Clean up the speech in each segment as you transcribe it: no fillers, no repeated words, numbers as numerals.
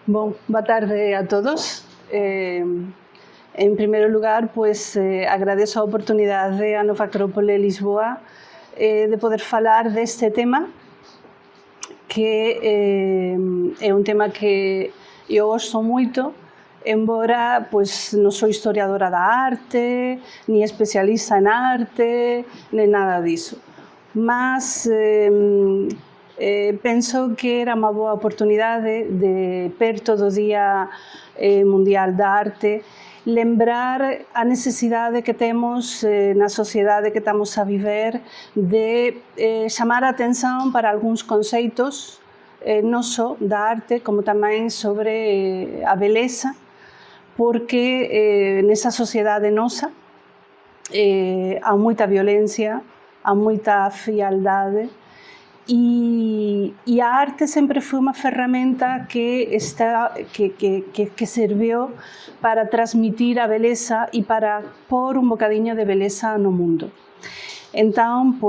Bom, boa tarde a todos. En primeiro lugar, agradezo a oportunidade a Nova Acrópole Lisboa de poder falar deste tema, que é un tema que eu gosto moito, embora non sou historiadora da arte, ni especialista en arte, nem nada disso. Mas penso que era unha boa oportunidade de, perto do Día Mundial da Arte, lembrar a necesidade que temos na sociedade que estamos a viver de chamar a atención para algúns conceitos non só da arte, como tamén sobre a beleza, porque nesa sociedade nosa há moita violencia, há moita frialdade, e a arte sempre foi unha ferramenta que serviu para transmitir a beleza e para pôr un bocadiño de beleza no mundo. Entón,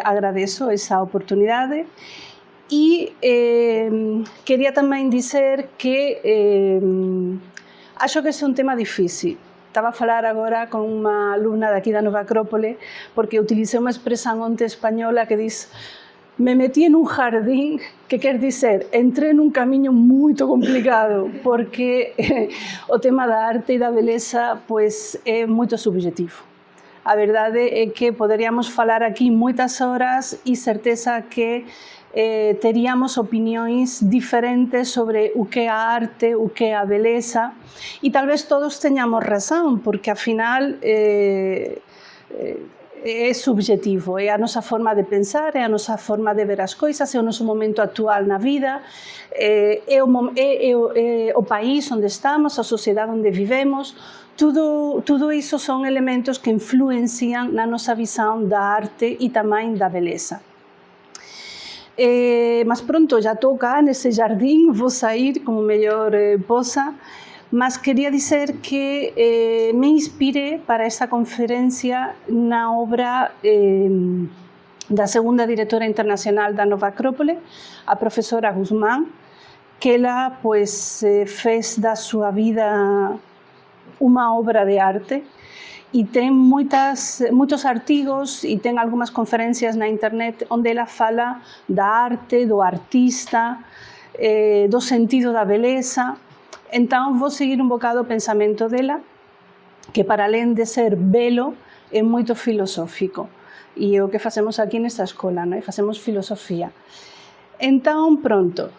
agradezo esa oportunidade e quería tamén dizer que acho que é un tema difícil. Estaba a falar agora con unha alumna daqui da Nova Acrópole porque utilicei unha expresión onte española que diz: me metí en un jardín, que quer dizer, entré nun camiño moito complicado, porque o tema da arte e da beleza é moito subjetivo. A verdade é que poderíamos falar aquí moitas horas e certeza que teríamos opinións diferentes sobre o que é a arte, o que é a beleza, e talvez todos teñamos razón, porque afinal é subjetivo, é a nosa forma de pensar, é a nosa forma de ver as coisas, é o noso momento actual na vida, é o país onde estamos, a sociedade onde vivemos. Tudo iso son elementos que influencian na nosa visão da arte e tamén da beleza. Mas pronto, já estou cá nesse jardim, vou sair como mellor possa, mas quería dizer que me inspiré para esta conferencia na obra da segunda directora internacional da Nova Acrópole, a profesora Guzmán, que ela fez da súa vida unha obra de arte e ten moitos artigos e ten algunhas conferencias na internet onde ela fala da arte, do artista, do sentido da beleza. Entón, vou seguir un bocado o pensamento dela, que para alén de ser belo, é moito filosófico. E é o que facemos aquí nesta escola, non? Facemos filosofía. Entón, pronto,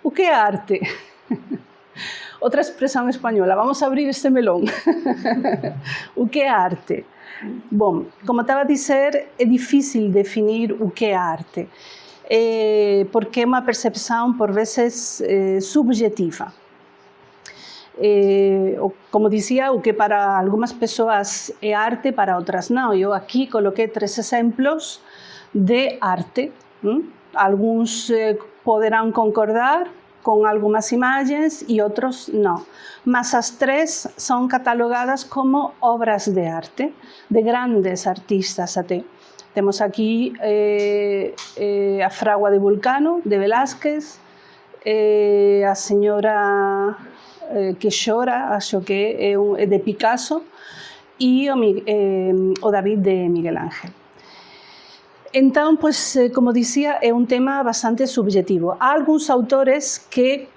o que é arte? Outra expresión española, vamos a abrir este melón. O que é arte? Bom, como estaba a dizer, é difícil definir o que é arte, porque é unha percepción por veces subjetiva. Como dicía, o que para algunhas persoas é arte, para outras non. Eu aquí coloquei 3 exemplos de arte. Algúns poderán concordar con algunhas imagens e outros non. Mas as 3 son catalogadas como obras de arte, de grandes artistas até. Temos aquí a Fragua de Vulcano, de Velázquez, a señora que xora, acho que é de Picasso, e o David de Miguel Ángel. Entón, como dicía, é un tema bastante subjetivo. Há algúns autores que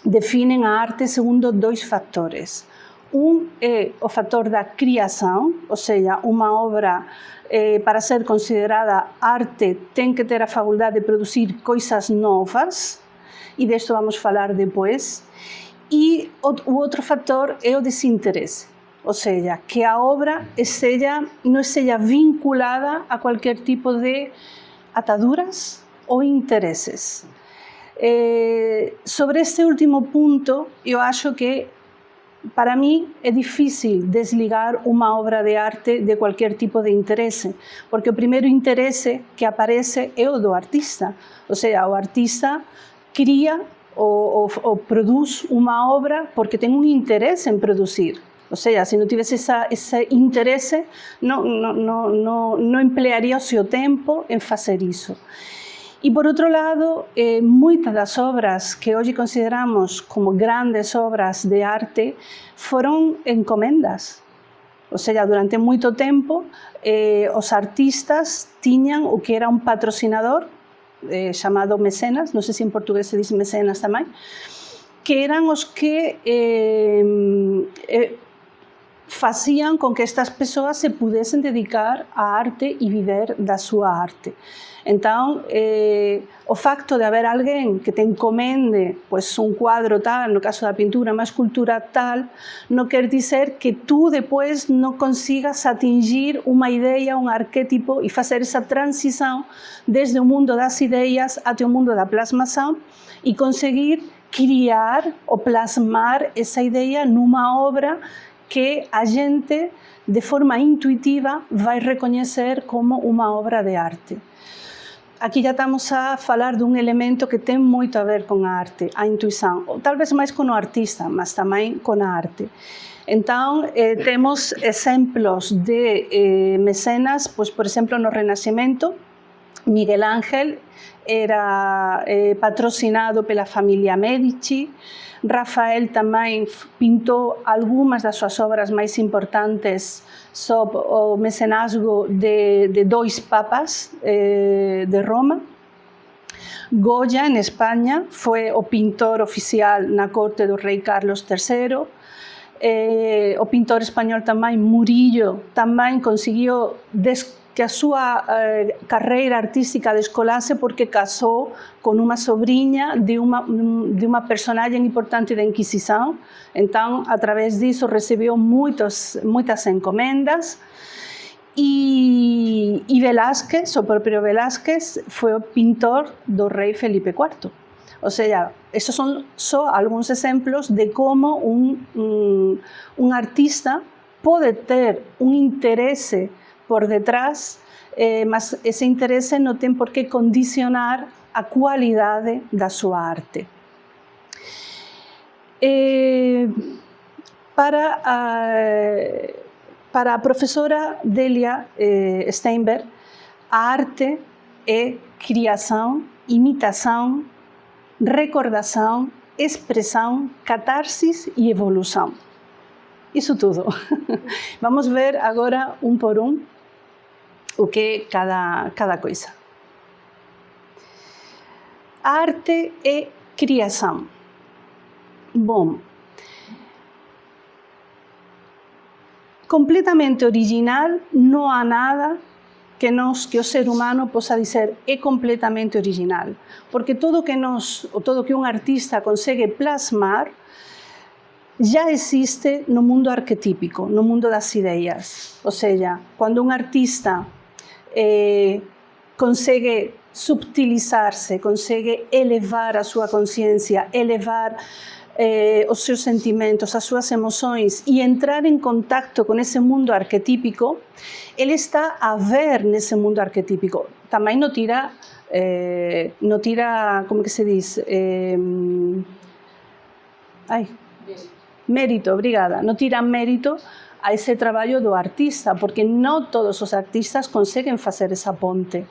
definen a arte segundo 2 factores. Un é o factor da criación, ou seja, unha obra para ser considerada arte ten que ter a facultade de producir coisas novas, e desto vamos falar depois. E o outro factor é o desinterese, ou seja, que a obra non seja vinculada a cualquier tipo de ataduras ou intereses. Sobre este último punto, eu acho que para mí é difícil desligar unha obra de arte de cualquier tipo de interese, porque o primeiro interese que aparece é o do artista, ou seja, o artista cría ou produz unha obra porque ten un interese en producir. O seja, se non tivese ese interese, non emplearía o seu tempo en facer iso. E, por outro lado, moitas das obras que hoje consideramos como grandes obras de arte foron encomendas. Ou seja, durante moito tempo, os artistas tiñan o que era un patrocinador, chamado mecenas, non sei se en portugués se diz mecenas tamén, que eran os que facían con que estas persoas se pudesen dedicar á arte e viver da súa arte. Entón, o facto de haber alguén que te encomende un cuadro tal, no caso da pintura, unha escultura tal, non quer dizer que tú depois non consigas atingir unha idea, un arquetipo e facer esa transición desde o mundo das ideas até o mundo da plasmación e conseguir criar ou plasmar esa idea nunha obra que a gente, de forma intuitiva, vai recoñecer como unha obra de arte. Aquí já estamos a falar dun elemento que ten moito a ver con a arte, a intuición, ou talvez máis con o artista, mas tamén con a arte. Entón, temos exemplos de mecenas, por exemplo, no Renacimento, Miguel Ángel era patrocinado pela familia Medici, Rafael tamén pintou algunhas das súas obras máis importantes sob o mecenazgo de dois papas de Roma. Goya, en España, foi o pintor oficial na corte do rei Carlos III. O pintor español tamén, Murillo, tamén conseguiu que a súa carreira artística descolase porque casou con unha sobrinha de unha personaxe importante da Inquisición. Entón, a través disso, recibiu moitas encomendas. E Velázquez, o propio Velázquez, foi o pintor do rei Felipe IV. O sea, esos son só algúns exemplos de como un artista pode ter un interese por detrás, mas ese interese non ten por que condicionar a cualidade da súa arte. Para a profesora Delia Steinberg, a arte é criación, imitación, recordación, expresión, catarsis e evolución. Iso tudo. Vamos ver agora un por un o que é cada coisa. A arte é criación. Bom, completamente original, non há nada que o ser humano posa dizer é completamente original, porque todo o que un artista consegue plasmar já existe no mundo arquetípico, no mundo das ideas. Ou seja, quando un artista consegue subtilizar-se, consegue elevar a súa consciência, elevar os seus sentimentos, as súas emoções e entrar em contacto com esse mundo arquetípico, ele está a ver nesse mundo arquetípico. Também não tira, como que se diz? Mérito, obrigada. Não tira mérito a ese traballo do artista, porque non todos os artistas conseguem facer esa ponte.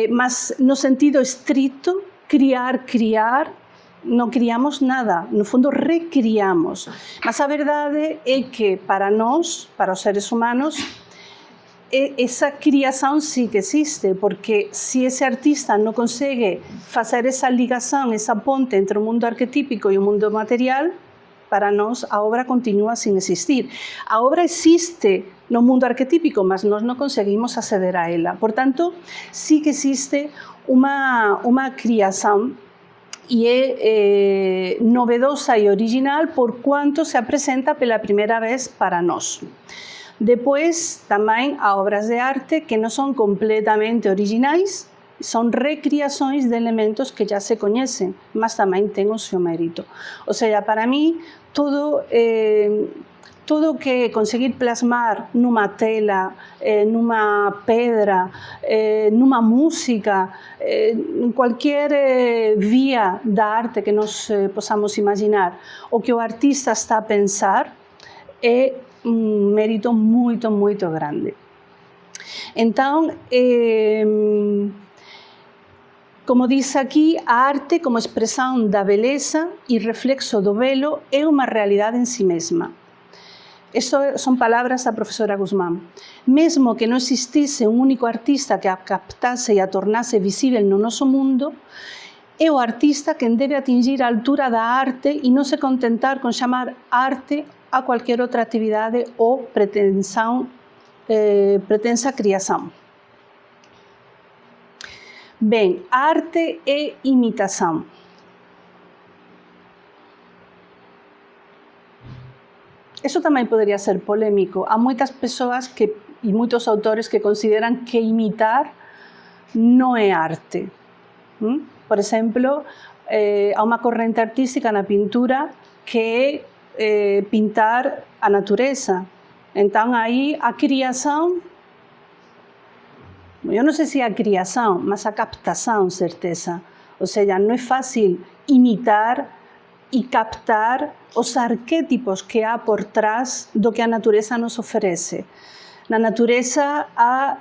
Mas no sentido estricto, criar, non criamos nada, no fundo recriamos. Mas a verdade é que para nós, para os seres humanos, esa criación sí que existe, porque se ese artista non consegue facer esa ligación, esa ponte entre o mundo arquetípico e o mundo material, para nós a obra continúa sin existir. A obra existe no mundo arquetípico, mas nós non conseguimos acceder a ela. Por tanto, sí que existe unha criación e é novedosa e original por cuanto se apresenta pela primeira vez para nós. Depois, tamén há obras de arte que non son completamente originais, son recriações de elementos que já se coñecen, mas tamén ten o seu mérito. Ou seja, para mí, todo o que conseguir plasmar nunha tela, nunha pedra, nunha música, en cualquier vía da arte que nos possamos imaginar, o que o artista está a pensar, é un mérito moito, moito grande. Entón, Como diz aqui, a arte como expressão da beleza e reflexo do belo é uma realidade em si mesma. Estas são palavras da professora Guzmán. Mesmo que não existisse um único artista que a captasse e a tornasse visível no nosso mundo, é o artista quem deve atingir a altura da arte e não se contentar com chamar arte a qualquer outra atividade ou pretensa criação. Bem, a arte é imitação. Isso também poderia ser polêmico. Há muitas pessoas e muitos autores que consideram que imitar não é arte. Por exemplo, há uma corrente artística na pintura que é pintar a natureza. Então, aí a criação, eu não sei se é a criação, mas a captação, certeza. Ou seja, não é fácil imitar e captar os arquétipos que há por trás do que a natureza nos oferece. Na natureza há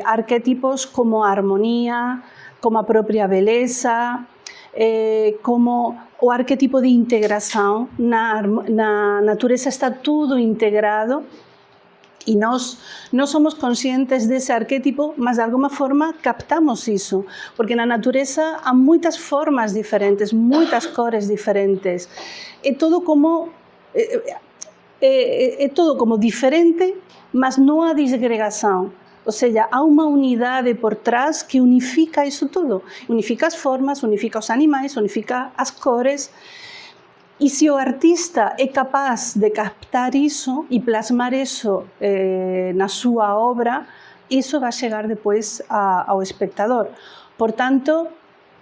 arquétipos como a harmonia, como a própria beleza, como o arquétipo de integração. Na natureza está tudo integrado e nós não somos conscientes desse arquétipo, mas de alguma forma captamos isso, porque na natureza há muitas formas diferentes, muitas cores diferentes. É tudo como diferente, mas não há desagregação. Ou seja, há uma unidade por trás que unifica isso tudo. Unifica as formas, unifica os animais, unifica as cores. E se o artista é capaz de captar isso e plasmar isso na sua obra, isso vai chegar depois ao espectador. Portanto,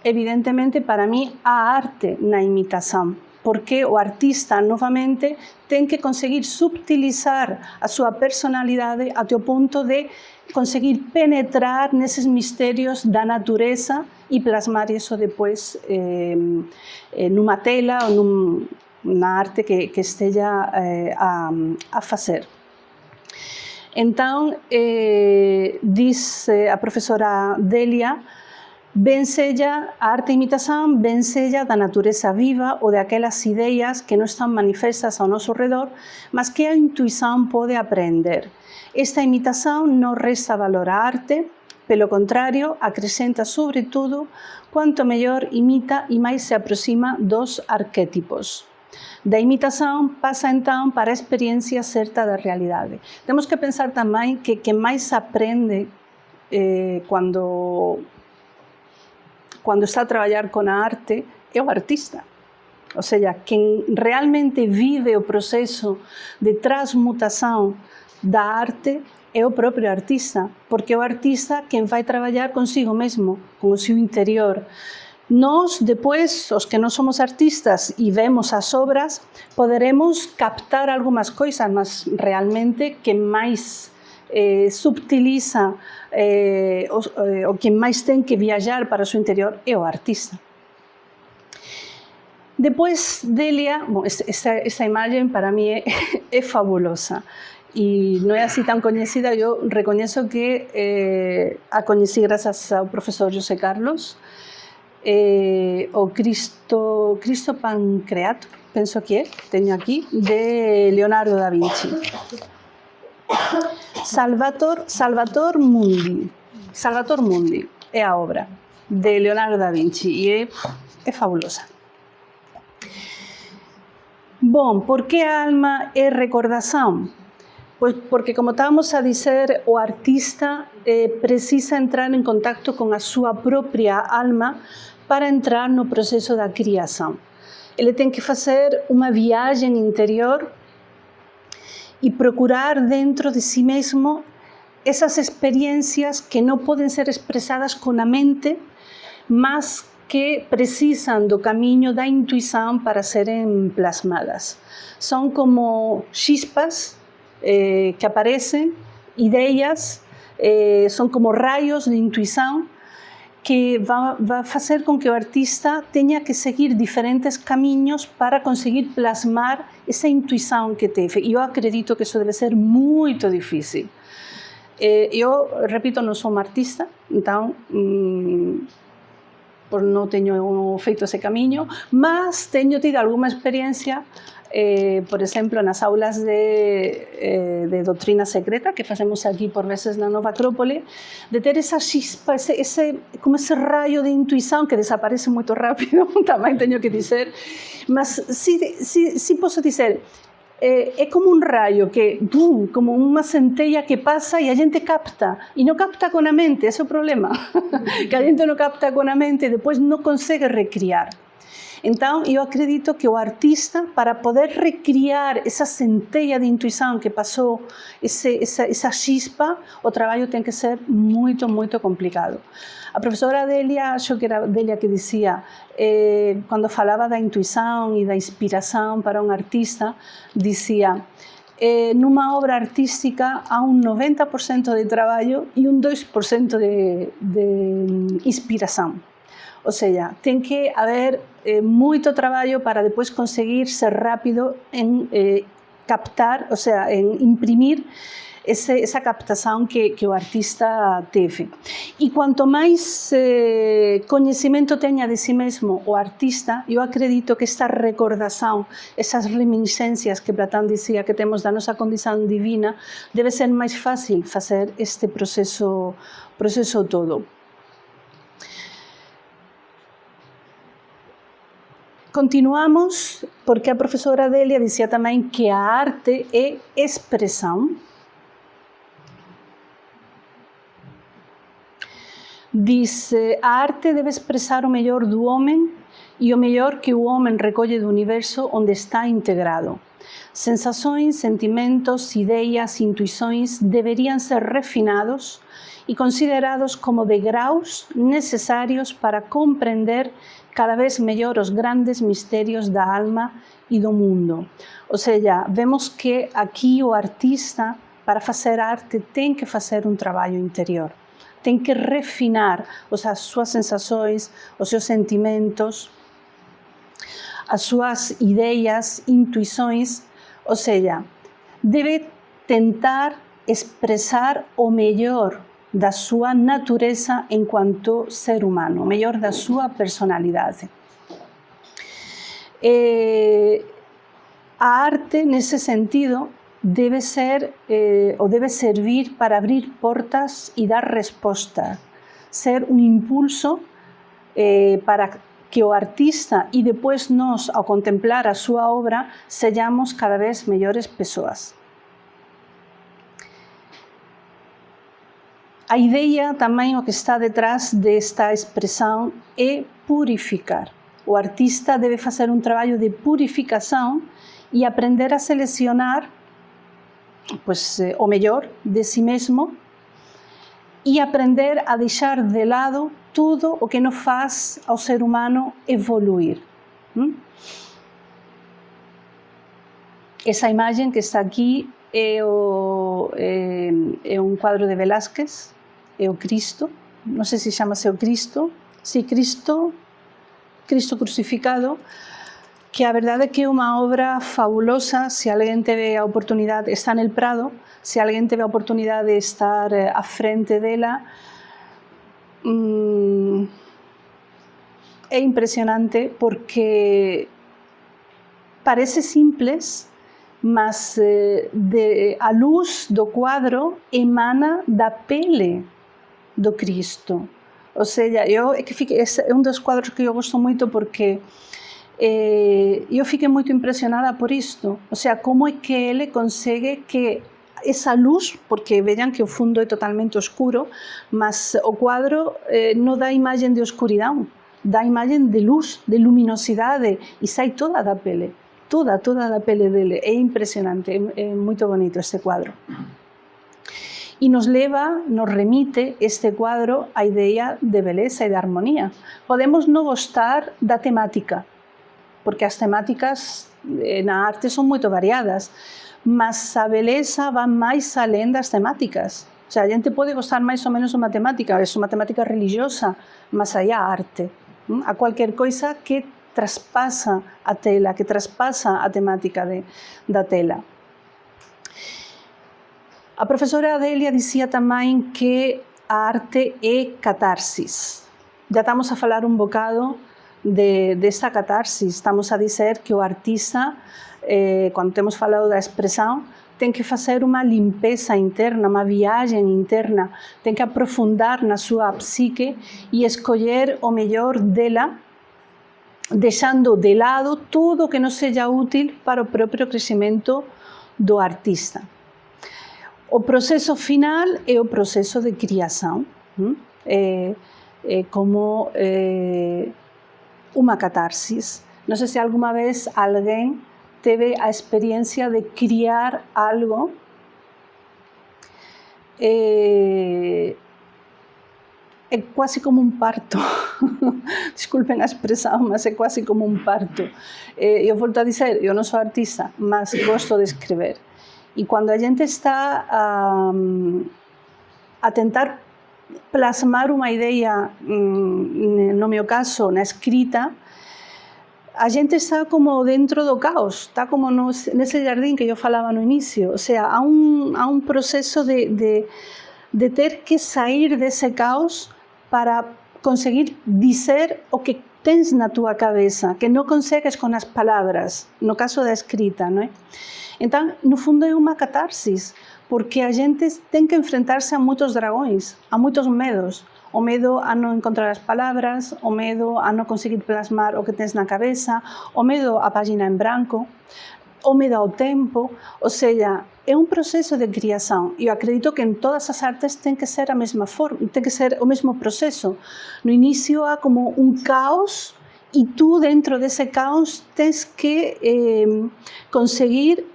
evidentemente, para mim, há arte na imitação, porque o artista, novamente, tem que conseguir subtilizar a sua personalidade até o ponto de conseguir penetrar nesses mistérios da natureza e plasmar isso depois numa tela ou na arte que esteja a fazer. Então, diz a professora Délia, ben seja a arte imitação, ben seja da natureza viva ou daquelas ideias que não estão manifestas ao nosso redor, mas que a intuição pode aprender. Esta imitação não resta valor à arte, pelo contrário, acrescenta sobretudo quanto melhor imita e mais se aproxima dos arquétipos. Da imitação passa então para a experiência certa da realidade. Temos que pensar também que quem mais aprende quando está a trabalhar com a arte é o artista. Ou seja, quem realmente vive o processo de transmutação da arte é o próprio artista, porque é o artista quem vai trabalhar consigo mesmo, com o seu interior. Nós, depois, os que não somos artistas e vemos as obras, poderemos captar algumas coisas, mas realmente quem mais subtiliza, ou quem mais tem que viajar para o seu interior é o artista. Depois, Délia, essa imagem para mim é fabulosa. E não é assim tão conhecida, eu reconheço que a conheci graças ao professor José Carlos, o Cristo Pancreator, penso que é, tenho aqui, de Leonardo da Vinci. Salvator Mundi é a obra de Leonardo da Vinci e é fabulosa. Bom, por que a alma é recordação? Pois porque, como estávamos a dizer, o artista precisa entrar em contato com a sua própria alma para entrar no processo da criação. Ele tem que fazer uma viagem interior e procurar dentro de si mesmo essas experiências que não podem ser expressadas com a mente, mas que precisam do caminho da intuição para serem plasmadas. São como chispas que aparecem, ideias, são como raios de intuição que vai fazer com que o artista tenha que seguir diferentes caminhos para conseguir plasmar essa intuição que teve. E eu acredito que isso deve ser muito difícil. Eu, repito, não sou uma artista, então pois non teño feito ese camiño, mas teño tido algunha experiencia, por exemplo, nas aulas de doutrina secreta que facemos aquí por veces na Nova Acrópole, de ter esa xispa, como ese raio de intuición que desaparece moito rápido, tamén teño que dizer, mas si posso dizer, é como un raio que, como unha centella que pasa e a xente capta, e non capta con a mente, ese é o problema, que a xente non capta con a mente e depois non consegue recriar. Entón, eu acredito que o artista, para poder recriar esa centella de intuición que pasou, esa xispa, o traballo ten que ser moito, moito complicado. A profesora Delia, acho que era Delia que dicía, cando falaba da intuición e da inspiración para un artista, dicía, nunha obra artística há un 90% de traballo e un 2% de inspiración. O sea, ten que haber moito traballo para depois conseguir ser rápido en captar, o sea, en imprimir esa captación que o artista teve. E cuanto máis coñecemento teña de si mesmo o artista, eu acredito que esta recordación, esas reminiscencias que Platón dicía que temos da nosa condición divina, debe ser máis fácil facer este proceso todo. Continuamos, porque a profesora Delia dicía tamén que a arte é expresión. Dice, a arte debe expresar o mellor do homem e o mellor que o homem recolle do universo onde está integrado. Sensações, sentimentos, ideas, intuições deberían ser refinados e considerados como degraus necesarios para comprender cada vez mellor os grandes misterios da alma e do mundo. Ou seja, vemos que aquí o artista, para facer arte, ten que facer un traballo interior. Ten que refinar as súas sensações, os seus sentimentos, as súas ideas, intuições, ou seja, debe tentar expresar o mellor da súa natureza en cuanto ser humano, o mellor da súa personalidade. A arte, nese sentido, debe ser ou debe servir para abrir portas e dar resposta, ser un impulso para que o artista e depois nós, ao contemplar a súa obra, sellamos cada vez mellores persoas. A idea tamén o que está detrás desta expresión é purificar. O artista debe facer un traballo de purificación e aprender a seleccionar o mellor de si mesmo e aprender a deixar de lado tudo o que non faz ao ser humano evoluir. Esa imagen que está aquí é un cuadro de Velázquez, é o Cristo, non sei se chamase o Cristo, si Cristo crucificado, que a verdade é que é unha obra fabulosa. Se alguén teve a oportunidade, está en el Prado, se alguén teve a oportunidade de estar á frente dela, é impresionante porque parece simples, mas a luz do cuadro emana da pele do Cristo. Ou seja, é un dos cuadros que eu gosto moito porque eu fiquei moito impresionada por isto. Ou seja, como é que ele consegue que esa luz, porque vean que o fundo é totalmente oscuro, mas o cuadro non dá imagen de oscuridão, dá imagen de luz, de luminosidade, e sai toda da pele, toda da pele dele. É impresionante, é moito bonito este cuadro. E nos remite este cuadro a idea de beleza e de armonía. Podemos non gostar da temática, porque as temáticas na arte son moito variadas, mas a beleza va máis alén das temáticas. O sea, a xente pode gostar máis ou menos unha temática, é unha temática religiosa, mas aí a arte, a cualquier coisa que traspasa a tela, que traspasa a temática da tela. A profesora Delia dicía tamén que a arte é catarsis. já estamos a falar um bocado desta catarsis. Estamos a dizer que o artista, quando temos falado da expressão, tem que fazer uma limpeza interna, uma viagem interna, tem que aprofundar na sua psique e escolher o melhor dela, deixando de lado tudo que não seja útil para o próprio crescimento do artista. O processo final é o processo de criação, é como uma catarsis. Não sei se alguma vez alguém teve a experiência de criar algo. É quase como um parto. Desculpem a expressão, mas é quase como um parto. Eu volto a dizer, eu não sou artista, mas gosto de escrever. E quando a gente está a tentar plasmar uma ideia, no meu caso, na escrita, a gente está como dentro do caos, está como nesse jardim que eu falava no início. Ou seja, há um processo de ter que sair desse caos para conseguir dizer o que tens na tua cabeça, que não consegues com as palavras, no caso da escrita, não é? Então, no fundo, é uma catarsis, porque a gente tem que enfrentar-se a muitos dragões, a muitos medos. O medo a não encontrar as palavras, o medo a não conseguir plasmar o que tens na cabeça, o medo à página em branco, o medo ao tempo. Ou seja, é um processo de criação. E eu acredito que em todas as artes tem que ser a mesma forma, tem que ser o mesmo processo. No início há como um caos e tu, dentro desse caos, tens que conseguir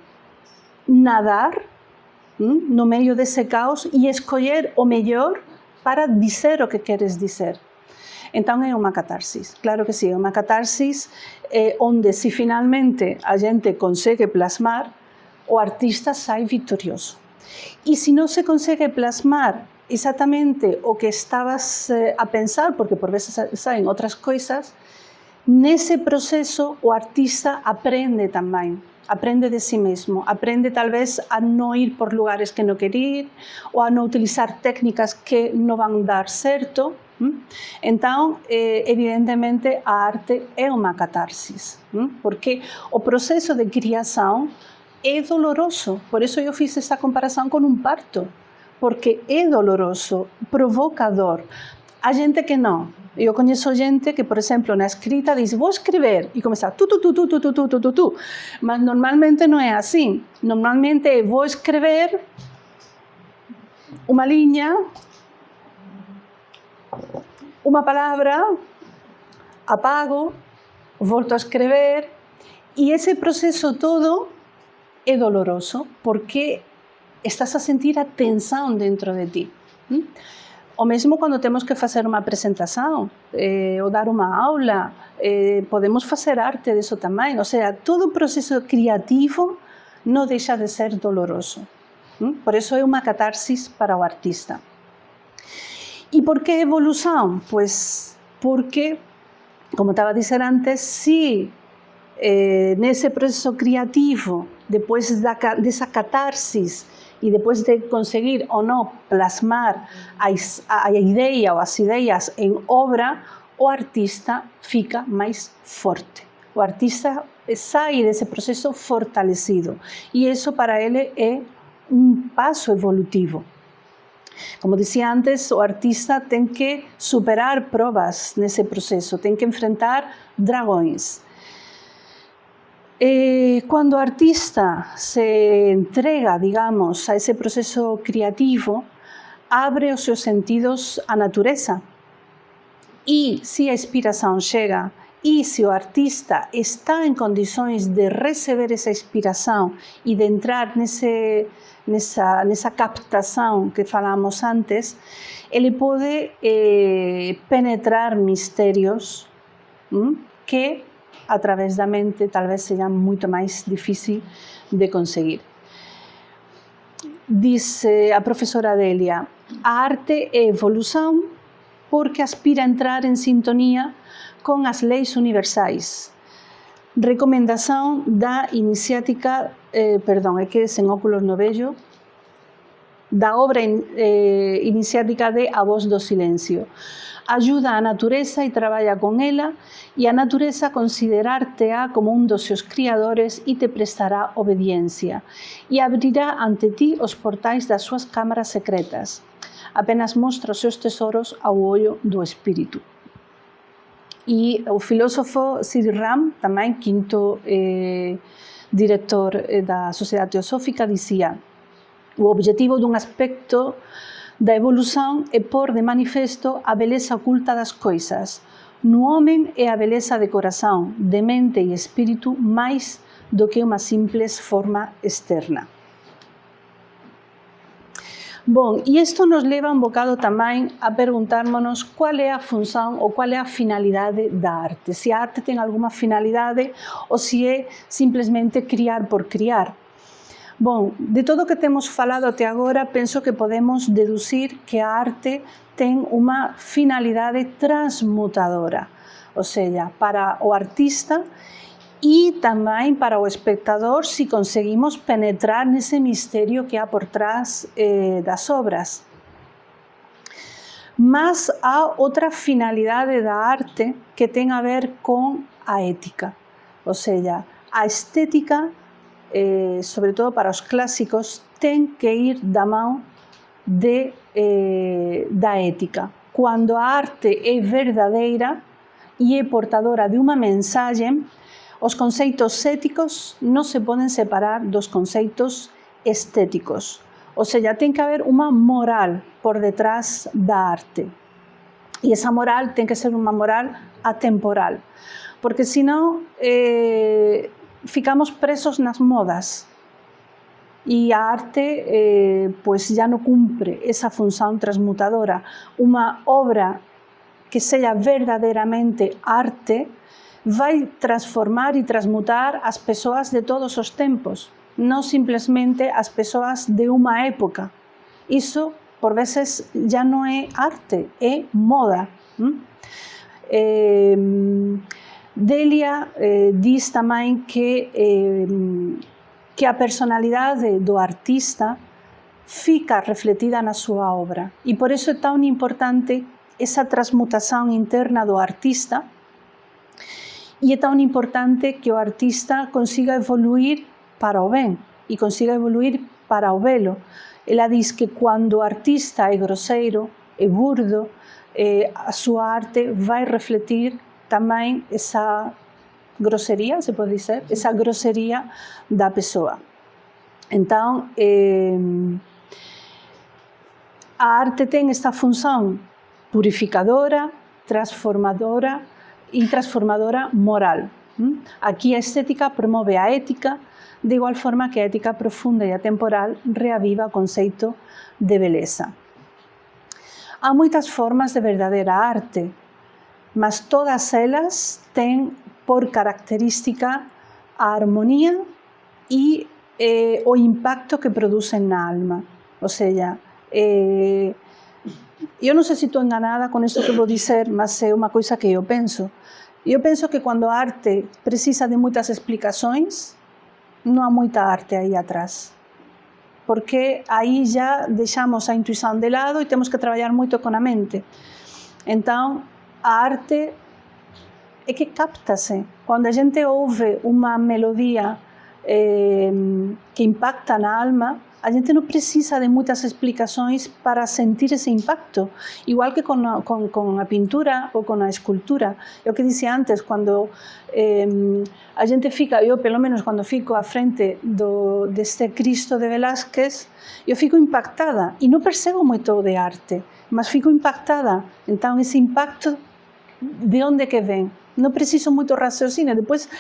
nadar no meio desse caos e escolher o melhor para dizer o que queres dizer. Então é uma catarsis, claro que sim, é uma catarsis onde, se finalmente a gente consegue plasmar, o artista sai vitorioso. E se não se consegue plasmar exatamente o que estavas a pensar, porque por vezes saem outras coisas, nesse processo o artista aprende também. Aprende de si mesmo, aprende talvez a não ir por lugares que não quer ir, ou a não utilizar técnicas que não vão dar certo. Então, evidentemente, a arte é uma catarsis, porque o processo de criação é doloroso. Por isso eu fiz esta comparação com um parto, porque é doloroso, provoca dor. Há gente que não. Eu conheço gente que, por exemplo, na escrita diz, vou escrever, e começa tu. Mas normalmente não é assim. Normalmente é, vou escrever uma linha, uma palavra, apago, volto a escrever, e esse processo todo é doloroso, porque estás a sentir a tensão dentro de ti. Ou mesmo quando temos que fazer uma apresentação, ou dar uma aula, podemos fazer arte disso também. Ou seja, todo o processo criativo não deixa de ser doloroso. Por isso é uma catarsis para o artista. E por que evolução? Pois porque, como estava a dizer antes, se nesse processo criativo, depois dessa catarsis, e depois de conseguir ou não plasmar a ideia ou as ideias em obra, o artista fica mais forte. O artista sai desse processo fortalecido. E isso para ele é um passo evolutivo. Como dizia antes, o artista tem que superar provas nesse processo, tem que enfrentar dragões. Quando o artista se entrega, digamos, a esse processo criativo, abre os seus sentidos à natureza. E se a inspiração chega, e se o artista está em condições de receber essa inspiração e de entrar nessa captação que falamos antes, ele pode penetrar mistérios que, através da mente, talvez seja muito mais difícil de conseguir. Diz a professora Adélia, a arte é evolução porque aspira a entrar em sintonia com as leis universais. Recomendação da iniciática, é que sem óculos não vejo, da obra iniciática de A Voz do Silêncio. Ajuda a natureza e traballa con ela, e a natureza considerarte-a como un dos seus criadores e te prestará obediencia, e abrirá ante ti os portais das súas cámaras secretas. Apenas mostra os seus tesoros ao ollo do espírito. E o filósofo Cyril Ram, tamén quinto director da Sociedade Teosófica, dicía: o obxectivo dun aspecto da evolución é pôr de manifesto a beleza oculta das coisas. No homem é a beleza de corazón, de mente e espírito máis do que unha simples forma externa. Bom, e isto nos leva un bocado tamén a perguntármonos cual é a función ou cual é a finalidade da arte. Se a arte ten alguma finalidade ou se é simplesmente criar por criar. Bom, de todo o que temos falado até agora, penso que podemos deducir que a arte ten unha finalidade transmutadora, ou seja, para o artista e tamén para o espectador se conseguimos penetrar nese misterio que há por trás das obras. Mas há outra finalidade da arte que ten a ver con a ética, ou seja, a estética, sobre todo para os clásicos, ten que ir da mão da ética. Quando a arte é verdadeira e é portadora de unha mensaxe, os conceitos éticos non se poden separar dos conceitos estéticos. Ou seja, ten que haber unha moral por detrás da arte. E esa moral ten que ser unha moral atemporal, porque senón ficamos presos nas modas e a arte pois já non cumpre esa función transmutadora. Unha obra que seja verdadeiramente arte vai transformar e transmutar as persoas de todos os tempos, non simplesmente as persoas de unha época. Iso, por veces, já non é arte, é moda. Delia diz tamén que a personalidade do artista fica refletida na súa obra e por iso é tão importante esa transmutación interna do artista e é tão importante que o artista consiga evoluir para o ben e consiga evoluir para o belo. Ela diz que quando o artista é grosseiro, é burdo, a súa arte vai refletir tamén esa grossería, se pode dizer, esa grossería da pessoa. Então, a arte ten esta función purificadora, transformadora e transformadora moral. Aquí a estética promove a ética, de igual forma que a ética profunda e atemporal reaviva o conceito de beleza. Há moitas formas de verdadeira arte, mas todas elas têm por característica a armonía e o impacto que producen na alma. Ou seja, eu non sei se estou enganada con isto que vou dizer, mas é unha coisa que eu penso. Eu penso que quando a arte precisa de moitas explicações, non há moita arte aí atrás. Porque aí já deixamos a intuición de lado e temos que traballar moito con a mente. Então, a arte é que capta-se. Quando a gente ouve unha melodía que impacta na alma, a gente non precisa de moitas explicações para sentir ese impacto. Igual que con a pintura ou con a escultura. É o que dixía antes, cando a gente fica, eu pelo menos cando fico á frente deste Cristo de Velázquez, eu fico impactada e non percebo moito de arte, mas fico impactada. Então, ese impacto de onde que ven? Non preciso moito raciocinio. Depois,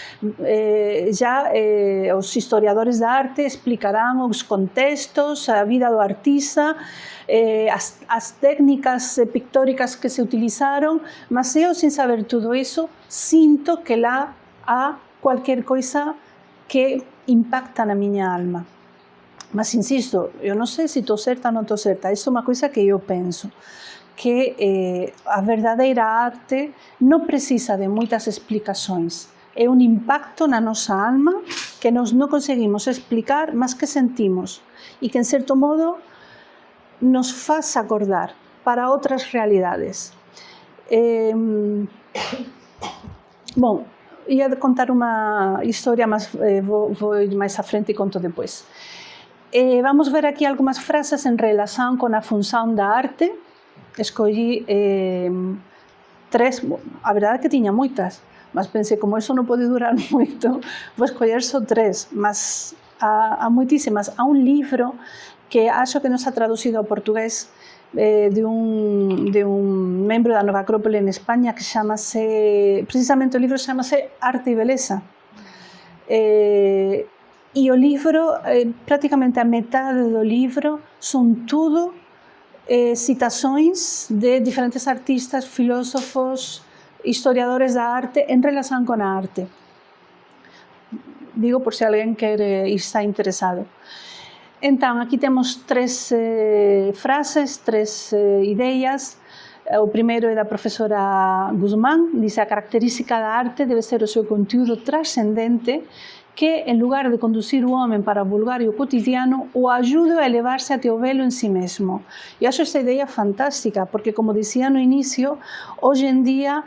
os historiadores da arte explicarán os contextos, a vida do artista, as técnicas pictóricas que se utilizaron, mas eu, sin saber tudo iso, sinto que lá há cualquier coisa que impacta na miña alma. Mas, insisto, eu non sei se estou certa ou non estou certa. Isto é unha coisa que eu penso. Que a verdadeira arte non precisa de moitas explicações. É un impacto na nosa alma que nós non conseguimos explicar, mas que sentimos e que, en certo modo, nos faz acordar para outras realidades. Bom, ia contar uma história, mas vou ir mais à frente e conto depois. Vamos ver aqui algumas frases em relação com a função da arte. Escolhi 3, a verdade é que tinha muitas, mas pensei, como isso não pode durar muito, vou escolher só 3, mas há muitíssimas. Há um livro que acho que não está traduzido ao português, de um membro da Nova Acrópole en España, que chama-se, precisamente o livro chama-se Arte e Beleza. E o livro, praticamente a metade do livro, são tudo citações de diferentes artistas, filósofos, historiadores da arte em relação com a arte. Digo por se alguém quer estar interessado. Então, aqui temos 3 frases, 3 ideias. O primeiro é da professora Guzmán, diz: a característica da arte debe ser o seu conteúdo trascendente que, en lugar de conducir o homem para o vulgar e o cotidiano, o ajude a elevar-se até o belo em si mesmo. E acho esta ideia fantástica, porque, como dizia no início, hoje em dia,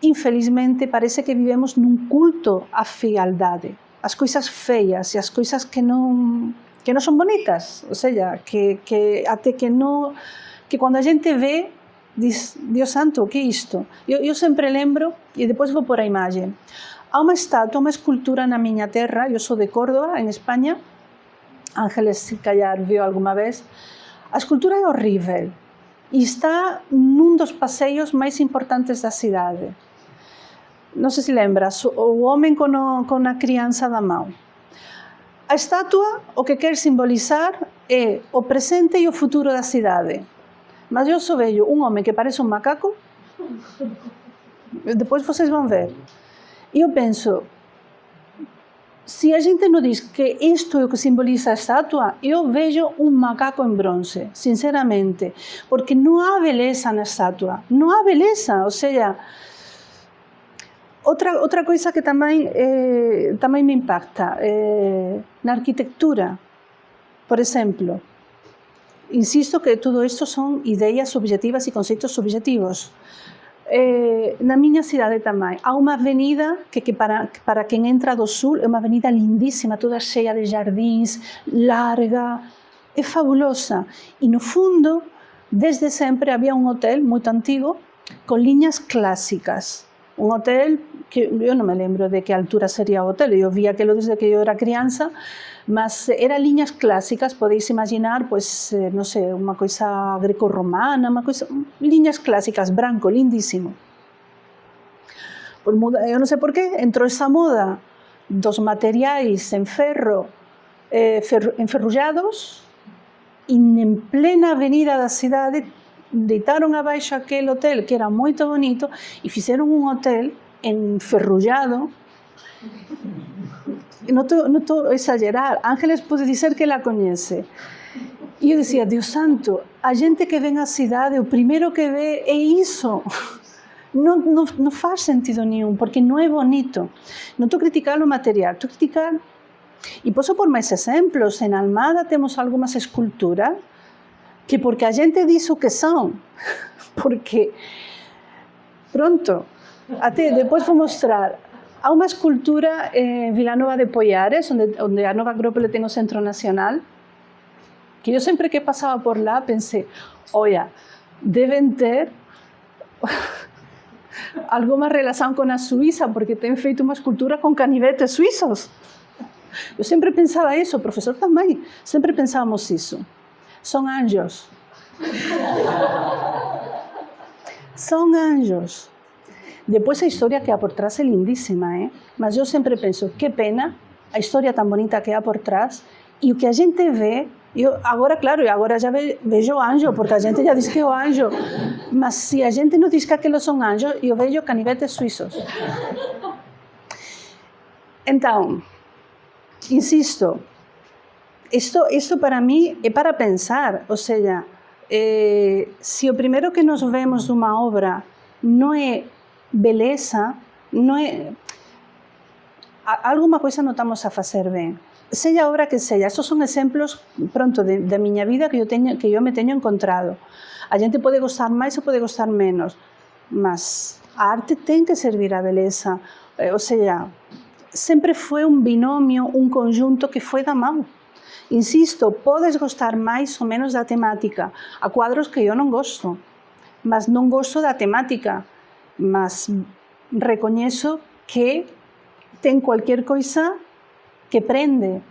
infelizmente, parece que vivemos num culto à fealdade. As coisas feias e as coisas que não são bonitas, ou seja, que até que quando a gente vê, diz: Deus santo, o que é isto? Eu sempre lembro, e depois vou pôr a imagem, há uma estátua, uma escultura na minha terra, eu sou de Córdoba, em Espanha, Ángeles, se calhar viu alguma vez, a escultura é horrível e está num dos passeios mais importantes da cidade. Não sei se lembras, o homem com a criança da mão. A estátua, o que quer simbolizar é o presente e o futuro da cidade. Mas eu só vejo um homem que parece um macaco, depois vocês vão ver. E eu penso, se a gente não diz que isto é o que simboliza a estátua, eu vejo um macaco em bronze, sinceramente, porque não há beleza na estátua, não há beleza, ou seja, outra coisa que também me impacta, na arquitectura, por exemplo, insisto que tudo isto são ideias subjetivas e conceitos subjetivos. Na minha cidade também há uma avenida que para quem entra do sul é uma avenida lindíssima, toda cheia de jardins, larga, é fabulosa. E no fundo, desde sempre havia um hotel muito antigo com linhas clássicas. Um hotel que eu não me lembro de que altura seria o hotel, eu vi aquilo desde que eu era criança, mas eram linhas clássicas, podéis imaginar, pues, não sei, uma coisa greco-romana, linhas clássicas, branco, lindíssimo. Eu não sei porquê, entrou essa moda dos materiais em ferro, enferrujados, e em plena avenida da cidade deitaram abaixo aquele hotel que era muito bonito e fizeram um hotel enferrujado. Não estou a exagerar, Ángeles pode dizer que ela conhece. E eu dizia, Deus santo, a gente que vem à cidade, o primeiro que vê é isso. Não faz sentido nenhum, porque não é bonito. Não estou criticando o material, estou criticando. E posso pôr mais exemplos. Em Almada temos algumas esculturas que porque a gente diz o que são, porque, pronto, até depois vou mostrar, há uma escultura em Vila Nova de Poiares, onde a Nova Acrópole tem o Centro Nacional, que eu sempre que passava por lá pensei, olha, devem ter alguma relação com a Suíça, porque tem feito uma escultura com canivetes suíços. Eu sempre pensava isso, o professor também, sempre pensávamos isso. São anjos. São anjos. Depois a história que há por trás é lindíssima, mas eu sempre penso, que pena, a história tão bonita que há por trás, e o que a gente vê, agora, claro, agora já vejo anjo, porque a gente já diz que é o anjo, mas se a gente não diz que aqueles são anjos, eu vejo canivetes suíços. Então, insisto, isto para mim é para pensar, ou seja, se o primeiro que nós vemos de uma obra não é beleza, não é... alguma coisa non estamos a facer ben. Sella a obra que sella, estos son exemplos pronto da miña vida que eu me teño encontrado. A xente pode gostar máis ou pode gostar menos, mas a arte ten que servir a beleza. Ou seja, sempre foi un binomio, un conjunto que foi da mão. Insisto, podes gostar máis ou menos da temática. Há cuadros que eu non gosto, mas non gosto da temática, mas recoñezo que ten cualquier coisa que prende.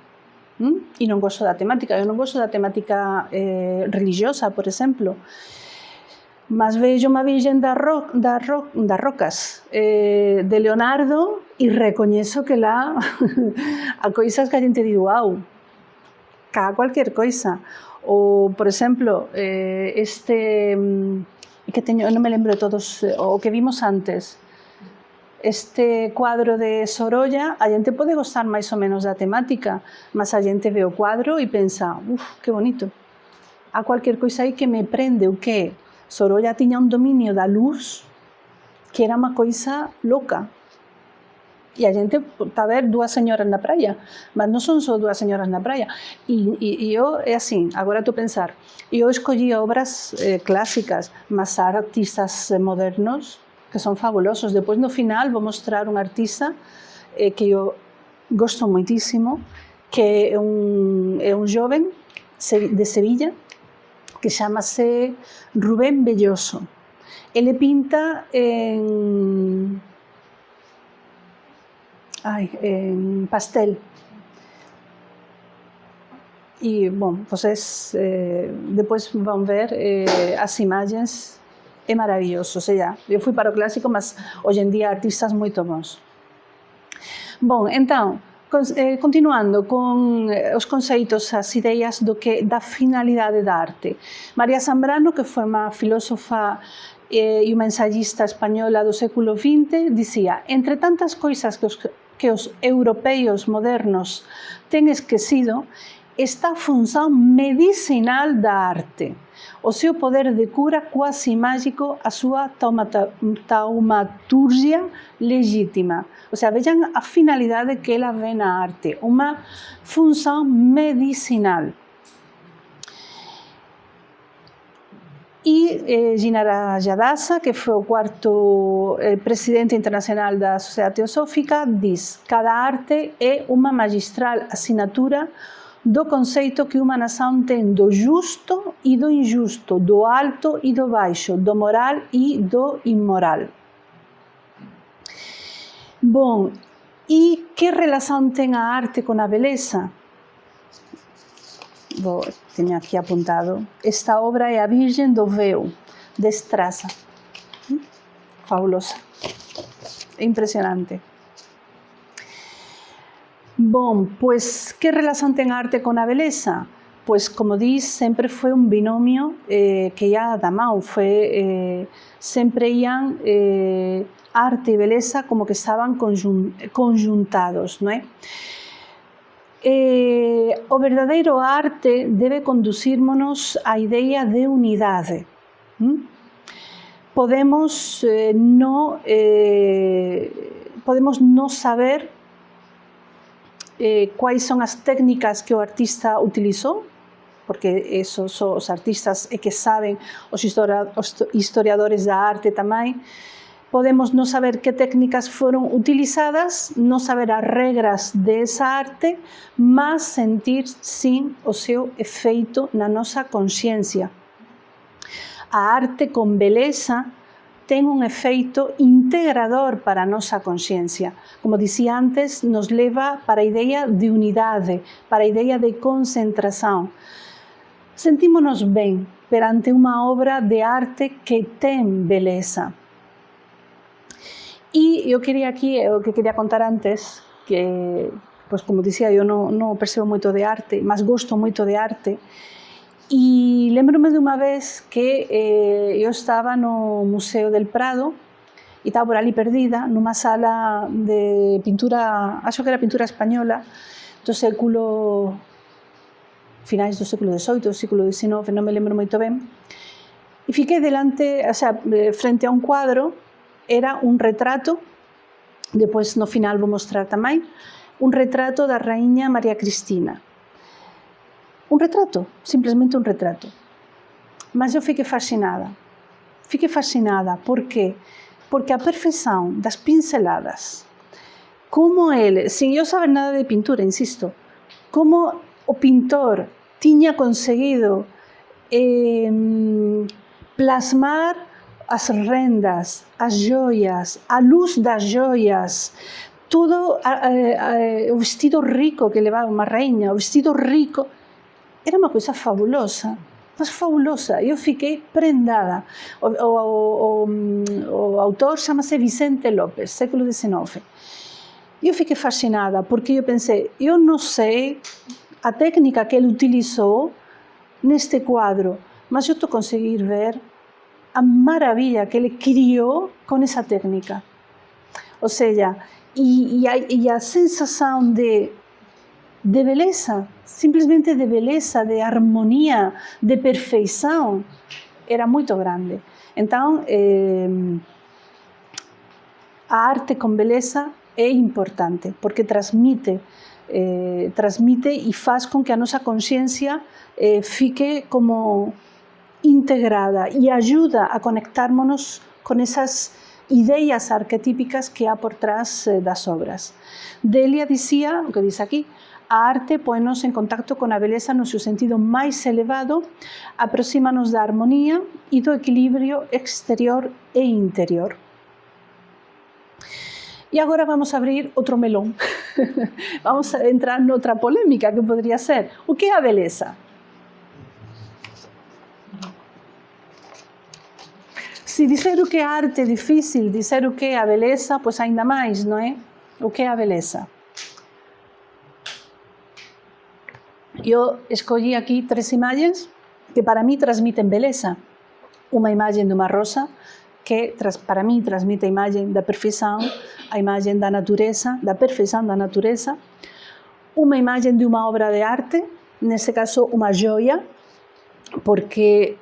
E non gosto da temática. Eu non gosto da temática religiosa, por exemplo. Mas vejo unha virgen das rocas de Leonardo e recoñezo que lá há coisas que a xente di, wow, cá cualquier coisa. Ou, por exemplo, que teño, non me lembro de todos, o que vimos antes, este cuadro de Sorolla, a xente pode gostar máis ou menos da temática, mas a xente ve o cuadro e pensa, que bonito. Há cualquier coisa aí que me prende, o que? Sorolla tiña un dominio da luz que era unha coisa loca. E a xente está a ver dúas señoras na praia, mas non son só dúas señoras na praia. E eu, é así, agora estou a pensar, eu escollí obras clásicas, mas há artistas modernos que son fabulosos. Depois, no final, vou mostrar un artista que eu gosto moitísimo, que é un joven de Sevilla, que chamase Rubén Belloso. Ele pinta en pastel. E, bom, vocês depois vão ver as imagens, é maravilhoso. Ou seja, eu fui para o clássico, mas hoje em dia há artistas muito bons. Bom, então, continuando con os conceitos, as ideas da finalidade da arte. María Zambrano, que foi unha filósofa e unha ensayista española do século XX, dicía: entre tantas coisas que os europeos modernos ten esquecido, está a función medicinal da arte, o seu poder de cura quasi mágico, a súa taumaturgia legítima. O sea, vean a finalidade que ela ve na arte, unha función medicinal. E Gina Rajadasa, que foi o cuarto presidente internacional da Sociedade Teosófica, diz: cada arte é unha magistral asinatura do conceito que unha nación ten do justo e do injusto, do alto e do baixo, do moral e do inmoral. Bom, e que relación ten a arte con a beleza? Teño aquí apuntado. Esta obra é a Virgen do Véu, de Estraza. Fabulosa. Impresionante. Bom, pois, que relación ten a arte con a beleza? Pois, como dis, sempre foi un binomio que ia da mão. Sempre ian arte e beleza como que estaban conjuntados, non é? O verdadeiro arte debe conducirnos á idea de unidade. Podemos non saber quais son as técnicas que o artista utilizou, porque esos son os artistas que saben, os historiadores da arte tamén. Podemos non saber que técnicas foron utilizadas, non saber as regras desa arte, mas sentir, sim, o seu efeito na nosa consciencia. A arte con beleza ten un efeito integrador para a nosa consciencia. Como dicía antes, nos leva para a idea de unidade, para a idea de concentración. Sentímonos ben perante unha obra de arte que ten beleza. E eu quería aquí, o que quería contar antes, que, pois como dicía, eu non percebo moito de arte, mas gosto moito de arte. E lembro-me de unha vez que eu estaba no Museo del Prado e estaba por ali perdida, nunha sala de pintura, acho que era pintura española, do século, finais do século XVIII, do século XIX, non me lembro moito ben. E fiquei delante, o sea, frente a un cuadro. Era un retrato Depois, no final, vou mostrar tamén un retrato da raíña María Cristina. Un retrato, simplesmente un retrato. Mas eu fiquei fascinada. Fiquei fascinada. Por quê? Porque a perfeição das pinceladas, como ele, sem eu saber nada de pintura, insisto, como o pintor tiña conseguido plasmar as rendas, as joias, a luz das joias, todo o vestido rico que levaba uma rainha, o vestido rico, era uma coisa fabulosa, mas fabulosa. Eu fiquei prendada. O autor chama-se Vicente López, século XIX. Eu fiquei fascinada, porque eu pensei, eu não sei a técnica que ele utilizou neste quadro, mas eu estou a conseguir ver a maravilha que ele criou com essa técnica. Ou seja, e a sensação de beleza, simplesmente de beleza, de harmonia, de perfeição, era muito grande. Então, a arte com beleza é importante, porque transmite e faz com que a nossa consciência fique como integrada e ajuda a conectarmos com essas ideias arquetípicas que há por trás das obras. Delia dizia, o que diz aqui, a arte põe-nos em contacto com a beleza no seu sentido mais elevado, aproxima-nos da harmonia e do equilíbrio exterior e interior. E agora vamos abrir outro melão. Vamos entrar noutra polêmica que poderia ser: o que é a beleza? Se dizer o que é arte é difícil, dizer o que é a beleza, pois ainda mais, não é? O que é a beleza? Eu escolhi aqui 3 imagens que para mim transmitem beleza. Uma imagem de uma rosa, que para mim transmite a imagem da perfeição, a imagem da natureza, da perfeição da natureza. Uma imagem de uma obra de arte, nesse caso uma joia, porque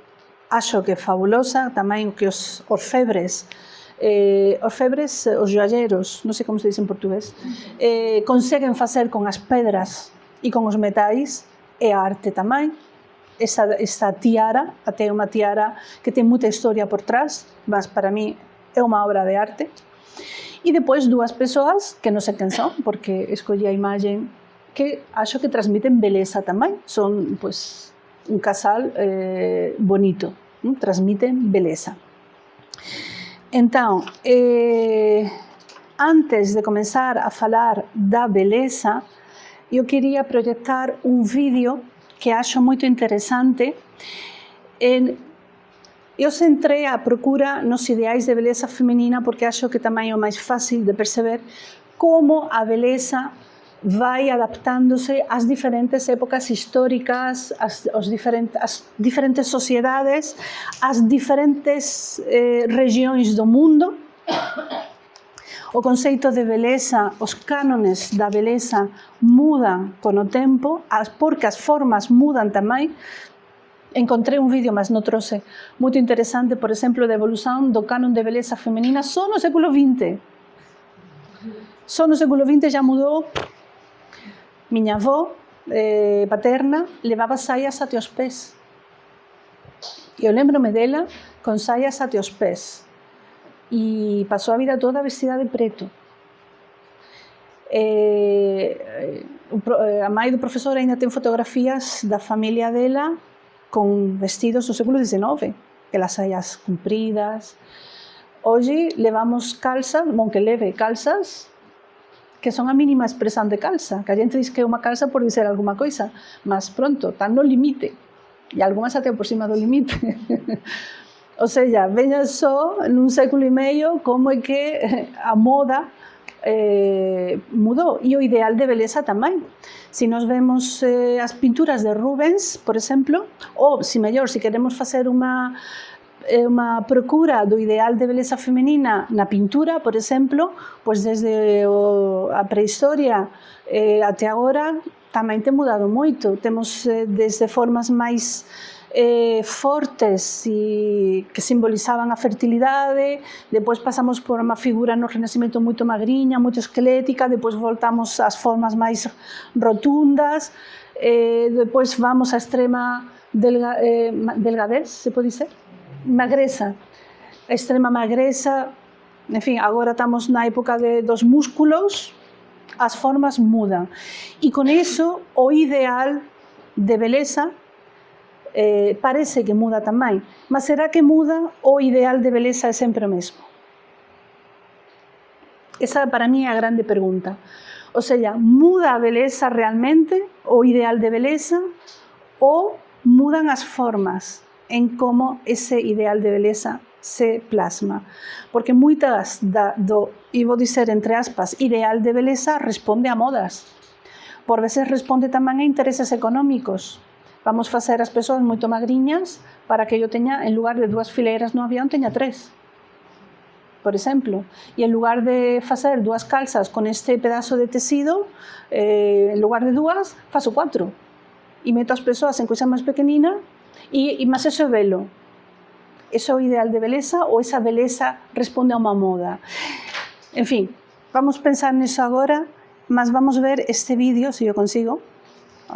acho que é fabulosa também o que os orfebres, os joalheiros, não sei como se diz em português, conseguem fazer com as pedras e com os metais, é arte também. Essa tiara, até uma tiara que tem muita história por trás, mas para mim é uma obra de arte. E depois 2 pessoas, que não sei quem são, porque escolhi a imagem, que acho que transmitem beleza também. São, pues, um casal bonito, transmitem beleza. Então, antes de começar a falar da beleza, eu queria projetar um vídeo que acho muito interessante. Eu centrei a procura nos ideais de beleza feminina porque acho que também é o mais fácil de perceber como a beleza vai adaptando-se às diferentes épocas históricas, às diferentes sociedades, às diferentes regiões do mundo. O conceito de beleza, os cânones da beleza mudam com o tempo, porque as formas mudam também. Encontrei um vídeo, mas não trouxe, muito interessante, por exemplo, da evolução do cânon de beleza feminina só no século XX. Só no século XX já mudou. Minha avó paterna levava saias até os pés. Eu lembro-me dela com saias até os pés. E passou a vida toda vestida de preto. A mãe do professor ainda tem fotografias da família dela com vestidos do século XIX, aquelas saias compridas. Hoje levamos calças, bom, que leve calças, que são a mínima expressão de calça, que a gente diz que é uma calça por dizer alguma coisa, mas pronto, está no limite, e algumas até por cima do limite. Ou seja, veja só, num século e meio, como é que a moda mudou. E o ideal de beleza também. Se nós vemos as pinturas de Rubens, por exemplo, ou, se melhor, se queremos fazer uma procura do ideal de beleza feminina na pintura, por exemplo, pois desde a pré-história até agora, também tem mudado muito. Temos desde formas mais fortes e que simbolizaban a fertilidade, depois pasamos por unha figura no Renacimento moito magriña, moito esquelética, depois voltamos ás formas máis rotundas, depois vamos á extrema delgadez, se pode dizer? Magreza, a extrema magreza, en fin, agora estamos na época dos músculos, as formas mudan. E con iso, o ideal de beleza parece que muda tamén, mas será que muda o ideal de beleza é sempre o mesmo? Esa para mí é a grande pregunta. O sea, muda a beleza realmente, o ideal de beleza, ou mudan as formas en como ese ideal de beleza se plasma? Porque moitas e vou dizer entre aspas, ideal de beleza responde a modas. Por veces responde tamén a intereses económicos. Vamos facer as persoas moito magriñas para que eu teña, en lugar de 2 fileiras no avión, teña 3. Por exemplo. E en lugar de facer 2 calzas con este pedazo de tecido, en lugar de 2, faço 4. E meto as persoas en coisa máis pequenina, mas eso é velo. Eso é o ideal de beleza ou esa beleza responde a unha moda? En fin, vamos pensar nisso agora, mas vamos ver este vídeo, se eu consigo.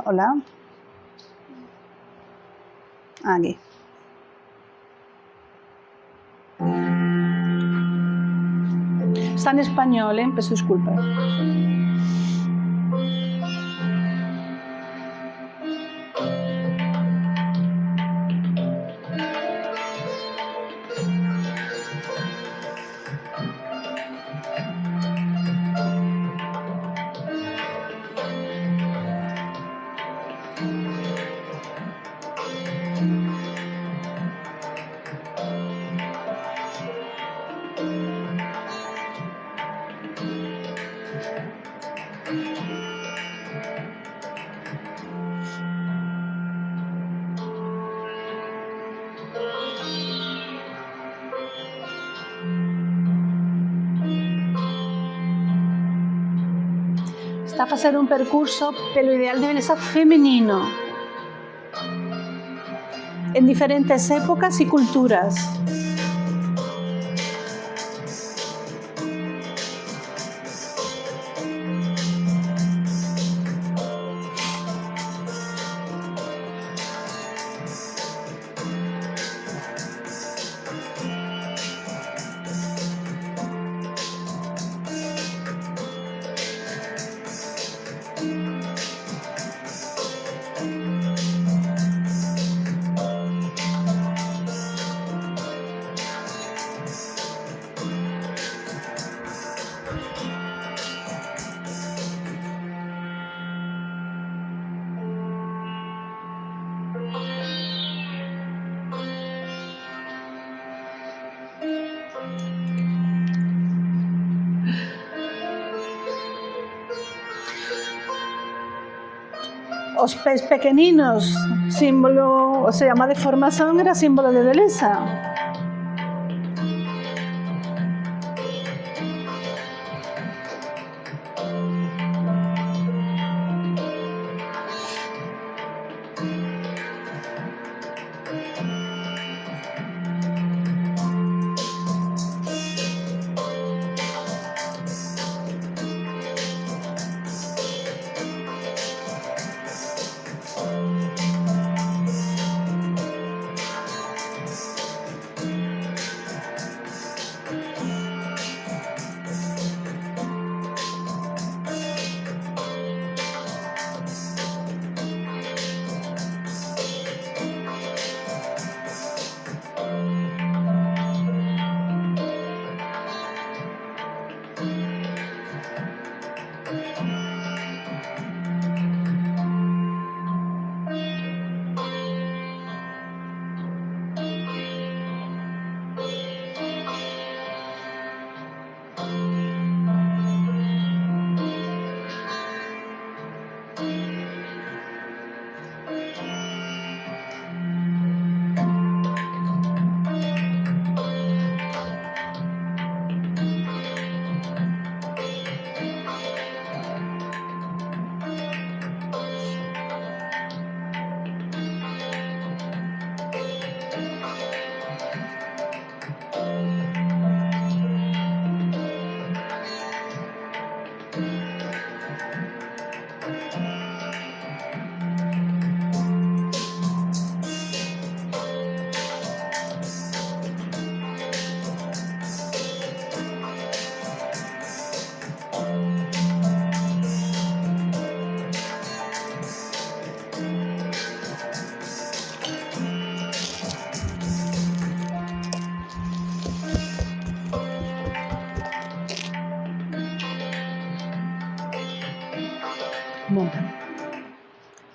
Hola. Aquí. Está en español, peço desculpa. Está a facer un percurso pelo ideal de beleza femenino en diferentes épocas e culturas. Os pés pequeninos, símbolo, o sea, má deformación era símbolo de beleza.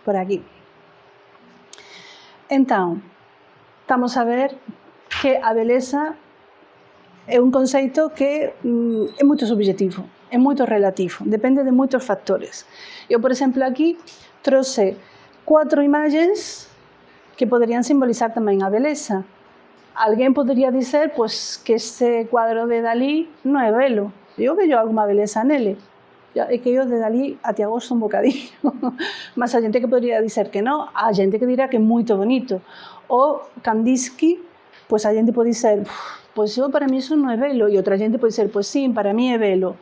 por aquí. Entón, estamos a ver que a beleza é un conceito que é moito subjetivo, é moito relativo, depende de moitos factores. Eu, por exemplo, aquí trouxe 4 imagens que poderían simbolizar tamén a beleza. Alguén podería dizer pues, que este cuadro de Dalí non é belo. Eu vejo alguma beleza nele. É que eu de Dalí até gosto un bocadinho. Mas a xente que podería dizer que non, a xente que dirá que é moito bonito. O Kandinsky, pues a xente pode dizer, pois eu para mí iso non é belo, e outra xente pode dizer, pois sí, para mí é belo.